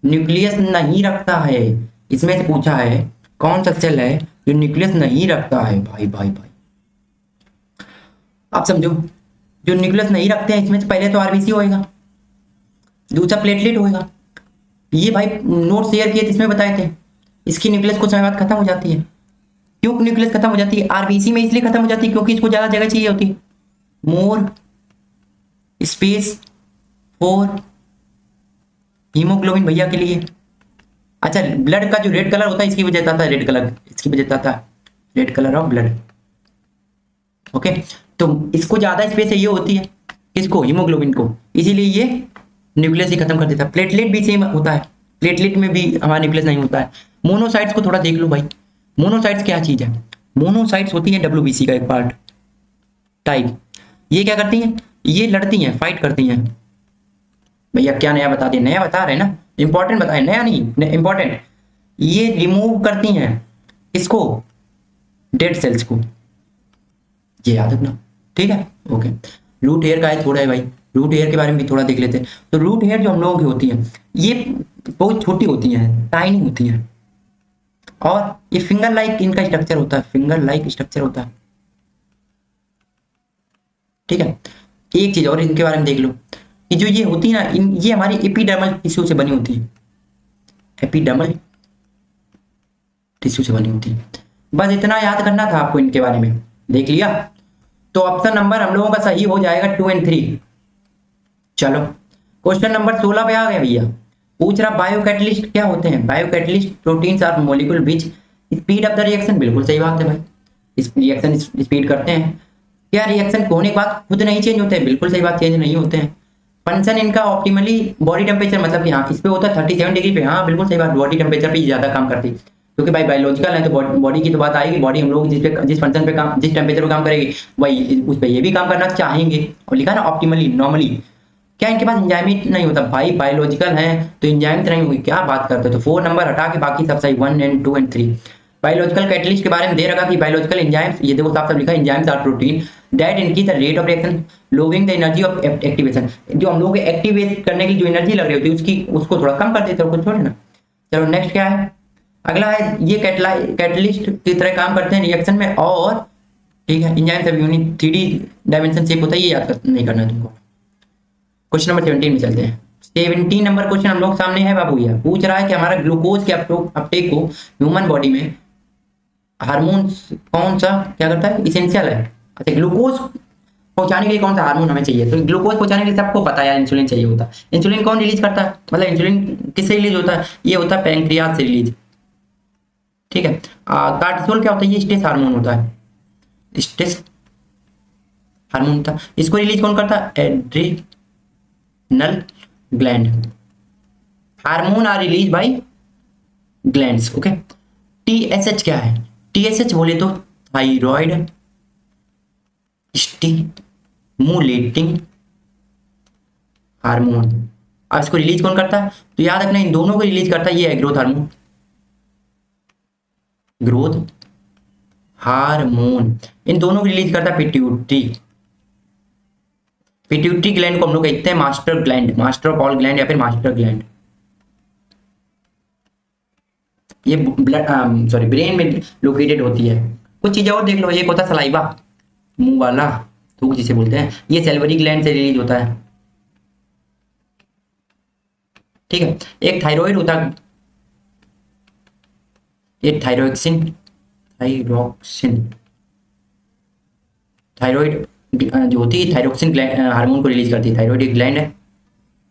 न्यूक्लियस नहीं रखता है, इसमें से पूछा है कौन सा सेल है जो न्यूक्लियस नहीं रखता है, भाई भाई भाई आप समझो, जो न्यूक्लियस नहीं रखते हैं इसमें से पहले तो आरबीसी होएगा, दूसरा प्लेटलेट होएगा, ये भाई नोट शेयर किए इसमें बताए थे, इसकी न्यूक्लियस कुछ समय बाद खत्म हो जाती है। क्यों न्यूक्लियस खत्म हो जाती है आरबीसी में, इसलिए खत्म हो जाती है क्योंकि इसको ज्यादा जगह चाहिए होती है, मोर स्पेस फॉर हीमोग्लोबिन भैया के लिए। अच्छा, ब्लड का जो रेड कलर होता है इसकी वजह से आता है रेड कलर, इसकी वजह से आता है red colour of blood. Okay, तो इसको ज्यादा स्पेस चाहिए होती है, किसको, हीमोग्लोबिन को, इसीलिए ये न्यूक्लियस ही खत्म कर देता है। प्लेटलेट भी सेम होता है, प्लेटलेट में भी हमारा न्यूक्लियस नहीं होता है। मोनोसाइट्स को थोड़ा देख लो भाई, मोनोसाइट्स क्या चीज है, मोनोसाइट्स होती है डब्ल्यूबीसी का एक पार्ट टाइप। ये क्या करती हैं, ये लड़ती हैं, फाइट करती हैं। भैया क्या नया बता दिए, नया बता रहे हैं ना, इंपॉर्टेंट बताए, नया नहीं इंपॉर्टेंट। ये रिमूव करती हैं इसको, डेड सेल्स को, ये याद रखना, ठीक है। ओके, रूट हेयर का है थोड़ा है भाई, रूट हेयर के बारे में भी थोड़ा देख लेते हैं। तो रूट हेयर जो हम लोगों की होती है ये बहुत छोटी होती हैं, टाइनी होती हैं, और ये फिंगर लाइक इनका स्ट्रक्चर होता है, फिंगर लाइक स्ट्रक्चर होता है, ठीक है। एक चीज और इनके बारे में देख लो कि जो ये होती है ना, ये हमारी एपिडर्मल टिश्यू से बनी होती है, एपिडर्मल टिश्यू से बनी होती है। बस इतना याद करना था आपको इनके बारे में, देख लिया तो ऑप्शन नंबर हम लोगों का सही हो जाएगा 2 और 3। चलो, क्वेश्चन नंबर 16 पे आ गए भैया, पूछ रहा बायोकैटलिस्ट क्या होते हैं। Biocatalyst proteins are molecule which speed up the reaction, बिल्कुल सही बात है भाई, इस रिएक्शन स्पीड करते हैं। क्या रिएक्शन होने के बाद खुद नहीं चेंज होते हैं, बिल्कुल सही बात, चेंज नहीं होते हैं। फंक्शन इनका ऑप्टिमली बॉडी टेम्परेचर, मतलब कि हाँ इस पे होता है 37 डिग्री पे, हाँ बिल्कुल सही बात, बॉडी टेम्परेचर पे ज्यादा काम करती है, क्योंकि भाई बायोलॉजिकल है तो बॉडी की तो बात आएगी, बॉडी हम लोग जिस फंक्शन पे काम, जिस टेम्परेचर पे काम करेगी वही उस पर ये भी काम करना चाहेंगे। और लिखा ना ऑप्टिमली, नॉर्मली। क्या इनके पास इंजाइमिक नहीं होता भाई, बायोलॉजिकल है तो इंजाइमिक नहीं होगी, क्या बात करते हो। तो 4 नंबर हटा के बाकी सब सही, 1 और 2 और 3। बायोलॉजिकल कैटलिस्ट के बारे में दे रखा कि बायोलॉजिकल एंजाइम्स, ये देखो साफ साफ लिखा है, enzymes are protein that increase the rate of reaction lowering the energy of activation, जो हम लोगों को एक्टिवेट करने की जो एनर्जी लग रही होती है उसकी, उसको थोड़ा कम कर देते हैं, कुछ छोड़े ना। चलो नेक्स्ट क्या है, अगला है ये कैटलिस्ट की तरह काम करते हैं रिएक्शन में, और ठीक है एंजाइम सब यूनिट 3D डायमेंशन शेप होता है, ये याद नहीं करना है तुमको। क्वेश्चन नंबर 17 में चलते हैं। 17 नंबर क्वेश्चन हम लोग सामने है बाबू, यह पूछ रहा है कि हमारा ग्लूकोज के अपटेक को ह्यूमन बॉडी में हार्मोन कौन सा क्या करता है, इसेंशियल है। अच्छा ग्लूकोज पहुंचाने के लिए कौन सा हार्मोन हमें चाहिए, तो ग्लूकोज पहुंचाने के लिए सबको पता है इंसुलिन चाहिए होता है। इंसुलिन कौन रिलीज करता है, मतलब इंसुलिन किससे रिलीज होता है, ये होता है पैंक्रियाज से रिलीज, ठीक है। कार्टिसोल क्या होता है, ये स्ट्रेस हार्मोन होता है, स्ट्रेस हार्मोन होता है, इसको रिलीज कौन करता है, adrenal gland. Hormone are release by glands, okay. TSH क्या है, टीएसएच बोले तो थायराइड स्टिमुलेटिंग हार्मोन। अब इसको रिलीज कौन करता है, तो याद रखना इन दोनों को रिलीज करता है, ये है ग्रोथ हार्मोन, ग्रोथ हार्मोन इन दोनों को रिलीज करता है पिट्यूटरी। पिट्यूटरी ग्लैंड को हम लोग कहते हैं master gland, master of all gland या फिर मास्टर ग्लैंड। ये ब्लड सॉरी ब्रेन में लोकेटेड होती है। कुछ चीजें और देख लो, एक होता है सलाइवा, मुंह वाला थूक जिसे बोलते हैं, ये सैलिवरी ग्लैंड से रिलीज होता है, ठीक है। एक थायराइड होता है, ये थायरोक्सिन, थायराइड जो होती है थायरोक्सिन हार्मोन को रिलीज करती है, थायराइड एक ग्लैंड है,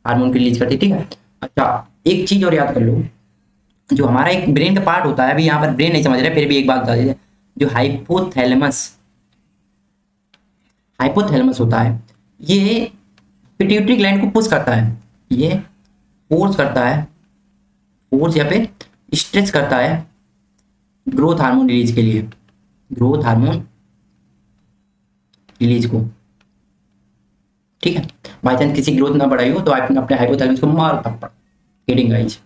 हार्मोन को रिलीज करती है, ठीक है। अच्छा एक चीज और याद कर लो, जो हमारा एक ब्रेन का पार्ट होता है, अभी यहाँ पर ब्रेन नहीं समझ रहे फिर भी एक बात बता दीजिए, जो हाइपोथैलेमस होता है, ये पिट्यूटरी ग्लैंड को पुश करता है, ये फोर्स करता है, फोर्स या फिर स्ट्रेच करता है ग्रोथ हार्मोन रिलीज के लिए, ग्रोथ हार्मोन रिलीज को, ठीक है। बाई चांस किसी ग्रोथ ना बढ़ाई हो तो आप अपने हाइपोथैलेमस को मार थप्पड़, किडिंग गाइस।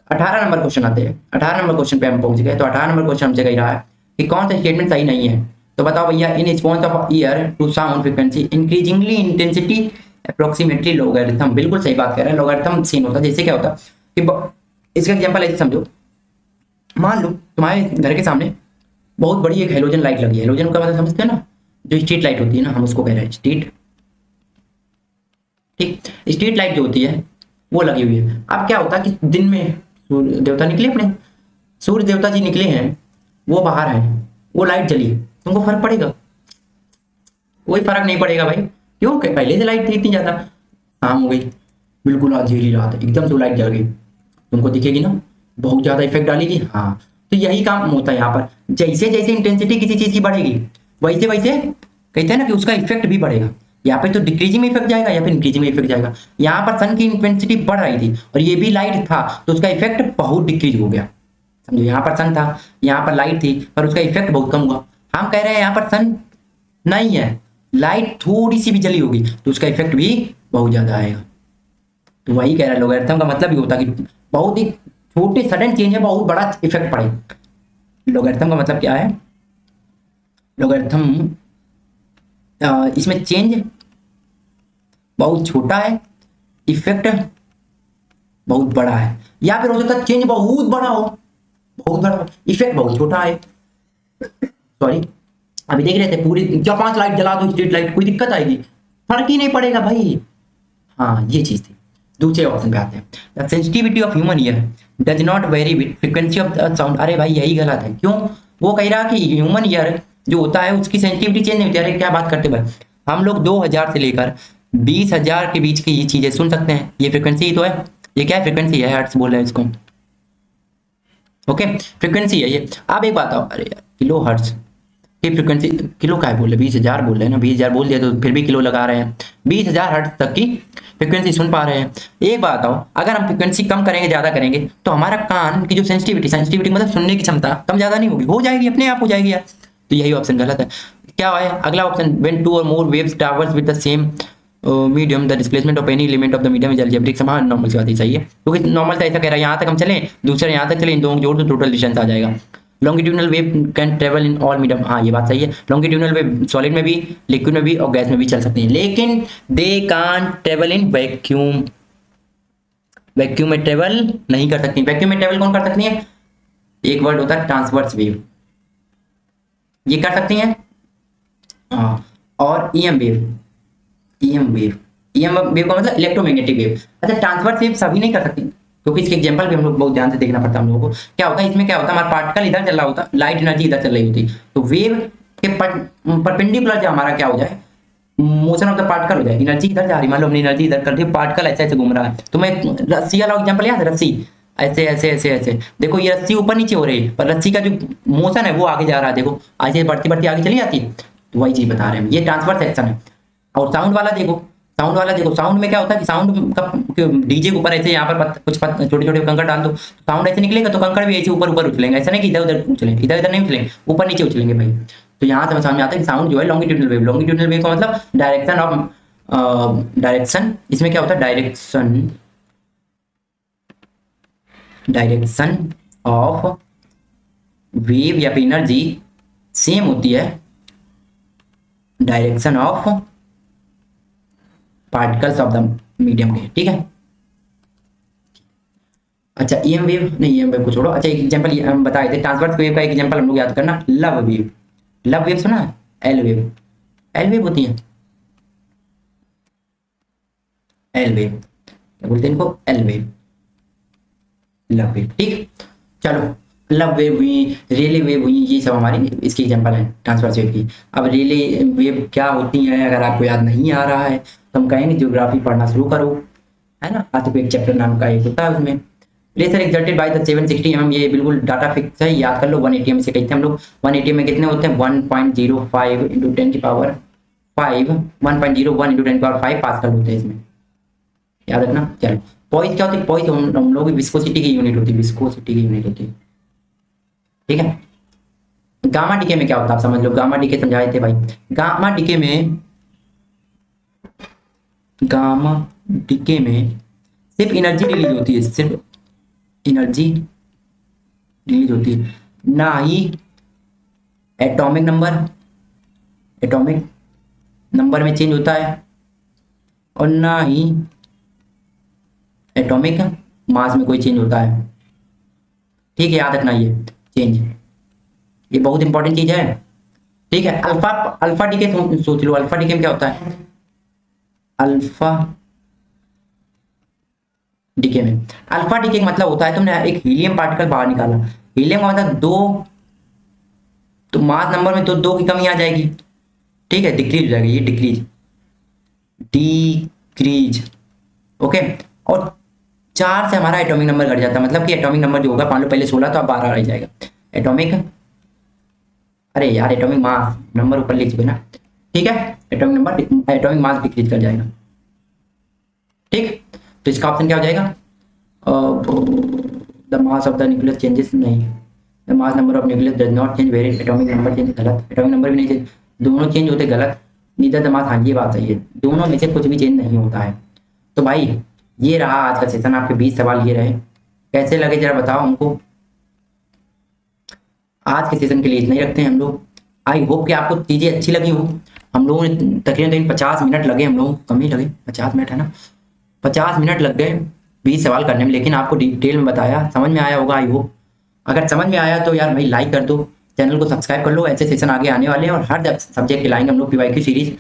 18 नंबर क्वेश्चन आते हैं, 18 नंबर क्वेश्चन पे हम पहुंच गए। तो 18 नंबर क्वेश्चन हमसे कह रहा है कि कौन सा स्टेटमेंट सही नहीं है, तो बताओ भैया, in response of ear to sound frequency increasingly intensity approximately logarithm, बिल्कुल सही बात कह रहे हैं, लोगरिथम सीन होता है। जैसे क्या होता है कि इसका एग्जांपल ऐसे समझो, मान लो तुम्हारे घर के सामने बहुत बड़ी एक हेलोजन लाइट लगी है, हेलोजन का मतलब समझते हैं ना, जो स्ट्रीट लाइट होती है ना, हम उसको कह रहे हैं स्ट्रीट, ठीक। स्ट्रीट लाइट जो होती है वो लगी हुई है। अब क्या होता है कि दिन में सूर्य देवता निकले, अपने सूर्य देवता जी निकले हैं, वो बाहर हैं, वो लाइट जली, तुमको फर्क पड़ेगा, कोई फर्क नहीं पड़ेगा भाई, क्यों, पहले से लाइट थी इतनी ज्यादा, शाम हो गई, बिल्कुल अंधेरी रात एकदम से लाइट जल गई, तुमको दिखेगी ना, बहुत ज्यादा इफेक्ट डालेगी। हाँ तो यही काम होता है यहाँ पर, जैसे जैसे इंटेंसिटी किसी चीज की बढ़ेगी वैसे वैसे कहते हैं ना कि उसका इफेक्ट भी बढ़ेगा। यहाँ पे तो डिक्रीजिंग में इफेक्ट जाएगा या फिर इंक्रीजिंग में इफेक्ट जाएगा। यहाँ पर सन की इंटेंसिटी बढ़ रही थी और ये भी लाइट था, तो उसका इफेक्ट बहुत डिक्रीज हो गया, समझो। यहाँ पर सन था, यहाँ पर लाइट थी, पर उसका इफेक्ट बहुत कम हुआ। हम कह रहे हैं यहाँ पर सन नहीं है, लाइट थोड़ी सी भी जली होगी तो उसका इफेक्ट भी बहुत ज्यादा आएगा। तो वही कह रहा है, लोगरिथम का मतलब ये होता है कि बहुत ही छोटे सडन चेंज है, बहुत बड़ा इफेक्ट पड़े। लोगरिथम का मतलब क्या है, लोगरिथम इसमें चेंज बहुत छोटा है, इफेक्ट बहुत बड़ा है, या फिर हो सकता है चेंज बहुत बड़ा हो, बहुत बड़ा, इफेक्ट बहुत छोटा है। सॉरी, अभी देख रहे थे पूरी 4-5 लाइट जला दो स्ट्रीट लाइट, कोई दिक्कत आएगी, फर्क ही नहीं पड़ेगा भाई। हाँ ये चीज थी। दूसरे ऑप्शन पे आते हैं, the sensitivity of human ear does not very with frequency of the sound. अरे भाई यही गलत है, क्यों, वो कह रहा कि ह्यूमन ईयर जो होता है उसकी सेंसिटिविटी चेंज नहीं होती। अरे क्या बात करते भाई, हम लोग 2000 से लेकर 20,000 के बीच की ये चीजें सुन सकते हैं, ये फ्रिक्वेंसी ही तो है, ये क्या है, फ्रिक्वेंसी है, हर्ट्ज बोल रहे हैं इसको, ओके फ्रिक्वेंसी है ये। आप एक बात आओ, अरे यार किलो हर्ट्ज की फ्रिक्वेंसी, किलो का है बोल रहे, 20,000 बोल रहे हैं ना, 20,000 बोल दिया तो फिर भी किलो लगा रहे हैं, 20,000 हर्ट्ज तक की फ्रिक्वेंसी सुन पा रहे हैं। एक बात आओ, अगर हम फ्रिक्वेंसी कम करेंगे, ज्यादा करेंगे, तो हमारा कान की जो सेंसिटिविटी मतलब सुनने की क्षमता कम ज्यादा नहीं होगी, हो जाएगी, अपने आप हो जाएगी यार। तो यही ऑप्शन गलत है। क्या है अगला option, when two or more waves travels with the same medium the displacement of any element of the medium is algebraic sum. Normal सी बात ही सही है, क्योंकि नॉर्मल से ऐसा कह रहा है, यहाँ तक हम चलें, दूसरे यहाँ तक चलें, इन दोनों जोड़ तो टोटल डिस्टेंस आ जाएगा। Longitudinal wave can travel in all medium, हाँ ये बात सही है। लॉन्गिट्यूडनल वेव सॉलिड में भी, लिक्विड में भी और गैस में भी चल सकती है, लेकिन they can't travel in vacuum. Vacuum में ट्रेवल नहीं कर सकती। वैक्यूम में ट्रेवल कौन कर सकती है? एक वर्ड होता है ट्रांसवर्स वेव, ये कर सकती हैं। हाँ, और EM wave, EM wave, EM wave का मतलब इलेक्ट्रोमैग्नेटिक वेव। अच्छा, ट्रांसवर्स वेव सभी नहीं कर सकती, क्योंकि इसके एग्जांपल भी हम लोग बहुत ध्यान से देखना पड़ता है हम लोगों को। क्या होता है इसमें, क्या होता है, हमारा पार्टिकल इधर चल रहा होता, लाइट एनर्जी इधर चल रही होती, तो वेव के परपेंडिकुलर जो हमारा क्या हो जाए, मोशन ऑफ द पार्टिकल हो जाए, एनर्जी इधर जा रही, मान लो हमने एनर्जी इधर कर दी, पार्टिकल ऐसे ऐसे घूम रहा है। तो मैं रस्सी वाला एग्जांपल याद है, रस्सी ऐसे ऐसे ऐसे ऐसे, देखो ये रस्सी ऊपर नीचे हो रही है, पर रस्सी का जो मोशन है वो आगे जा रहा है, देखो ऐसे बढ़ती बढ़ती आगे चली जाती है। तो वही चीज बता रहे हैं, ये ट्रांसफर सेक्शन है। और साउंड वाला देखो, साउंड वाला देखो, साउंड में क्या होता है कि साउंड का डीजे के ऊपर ऐसे यहाँ पर कुछ छोटे छोटे कंकड़ डाल दो, साउंड ऐसे निकलेगा, तो कंकड़ भी ऐसे ऊपर ऊपर उछलेंगे, ऐसा नहीं कि इधर उधर उछलेंगे, इधर इधर नहीं उछलेंगे, ऊपर नीचे उछलेंगे भाई। तो यहाँ से समझ में आता है कि साउंड जो है लॉन्गिट्यूडनल वेव, लॉन्गिट्यूडनल वेव का मतलब डायरेक्शन ऑफ डायरेक्शन, इसमें क्या होता है, डायरेक्शन, डायरेक्शन ऑफ वेव या एनर्जी सेम होती है direction of particles of the medium के, ठीक है। अच्छा, ईएम वेव नहीं, ईएम वेव को छोड़ो। अच्छा, एक एग्जांपल हम बताए थे ट्रांसवर्स वेव का, एक एग्जांपल हम लोग याद करना, लव वेव। लव वेव सुना है? एल वेव, एल वेव होती है, एल वेव क्या बोलते हैं इनको, एल वेव, लव वेव, ठीक। चलो, लव वेव हुई, रेले वेव हुई, ये सब हमारी इसकी एग्जांपल है ट्रांसवर्स वेव की। अब रेले वेव क्या होती है, अगर आपको याद नहीं आ रहा है तो हम कहेंगे ज्योग्राफी पढ़ना शुरू करो, है ना। एक चैप्टर नाम का एक होता है उसमें। Pressure exerted by the 760 mm, ये बिल्कुल डाटा फिक्स है, याद कर लो। 180 mm से कहते हैं हम लोग। 180 में कितने होते हैं, 1.05 इंटू 10 की पावर 5, 1.01 इंटू 10 की पावर 5 पास्कल होते हैं इसमें, याद रखना। चलो, पॉइस क्या होती है, पॉइस हम लोग विस्कोसिटी की यूनिट होती है, विस्कोसिटी की यूनिट होती है, ठीक है। गामा डीके में क्या होता है आप समझ लो, गामा डीके समझाए थे भाई। गामा डीके में, गामा डीके में सिर्फ एनर्जी रिलीज होती है, सिर्फ एनर्जी रिलीज होती है, ना ही एटॉमिक नंबर, एटॉमिक नंबर में चेंज होता है, और ना ही एटॉमिक मास में कोई चेंज होता है, ठीक है। याद रखना ये चेंज, ये बहुत इंपॉर्टेंट चीज है, ठीक है। अल्फा, अल्फा डीके सोच लो, अल्फा डीके में क्या होता है, अल्फा डीके में, अल्फा डीके का मतलब होता है तुमने एक हीलियम पार्टिकल बाहर निकाला, हीलियम का मतलब दो, तो मास नंबर में तो दो की कमी आ जाएगी, ठीक है, डिक्रीज हो जाएगी, ये डिक्रीज, डिक्रीज, ओके। और 4 से हमारा एटॉमिक नंबर घट जाता है, मतलब कि एटॉमिक नंबर जो होगा, मान लो पहले 16 तो अब 12 रह जाएगा एटॉमिक, अरे यार एटॉमिक मास नंबर ऊपर लिख चुके ना, ठीक है। Atomic number, atomic mass decrease कर जाएगा, ठीक। तो इसका ऑप्शन क्या हो जाएगा, the mass of the nucleus changes, नहीं, the mass number of nucleus does not change where atomic number change, गलत, एटॉमिक नंबर भी नहीं चेंज, दोनों चेंज होते, गलत। नीदर द मास, हाँ ये बात सही है, दोनों में से कुछ भी चेंज नहीं होता है। तो भाई ये रहा आज का सेशन, आपके 20 सवाल ये रहे, कैसे लगे जरा बताओ हमको। आज के सेशन के लिए इतना ही रखते हैं हम लोग। आई होप कि आपको चीज़ें अच्छी लगी हो। हम लोगों ने तकरीबन 50 मिनट लगे, हम लोग कम ही लगे, 50 मिनट है ना, 50 मिनट लग गए 20 सवाल करने में, लेकिन आपको डिटेल में बताया, समझ में आया होगा आई होप। अगर समझ में आया तो यार भाई लाइक कर दो, चैनल को सब्सक्राइब कर लो, ऐसे सेशन आगे आने वाले हैं, और हर सब्जेक्ट के लाएंगे हम लोग PYQ सीरीज।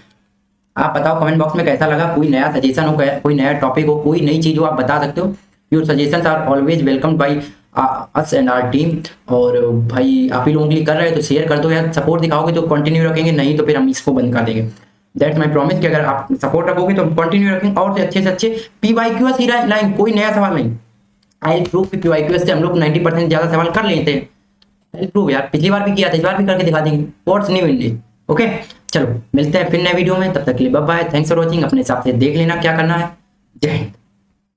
आप बताओ कमेंट बॉक्स में कैसा लगा, कोई नया सजेशन हो, कोई नया टॉपिक हो, कोई नई चीज़ हो, आप बता सकते हो। Your suggestions are always welcome by us and our team. और भाई आप ही लोगों के लिए कर रहे हैं तो शेयर कर दो यार, सपोर्ट दिखाओगे तो कंटिन्यू रखेंगे, नहीं तो फिर हम इसको बंद कर देंगे। दैट्स माई प्रॉमिस कि अगर आप सपोर्ट रखोगे तो हम कंटिन्यू रखेंगे, और से अच्छे PYQ ही लाइन, कोई नया सवाल नहीं। आई प्रूव कि PYQ से हम लोग 90% ज़्यादा सवाल कर लेते हैं, आई प्रूव यार, पिछली बार भी किया था, इस बार भी करके दिखा देंगे, what's new in day. Okay, चलो मिलते हैं फिर नए वीडियो में, तब तक के लिए bye bye, thanks for watching. अपने हिसाब से देख लेना क्या करना है। जय हिंद।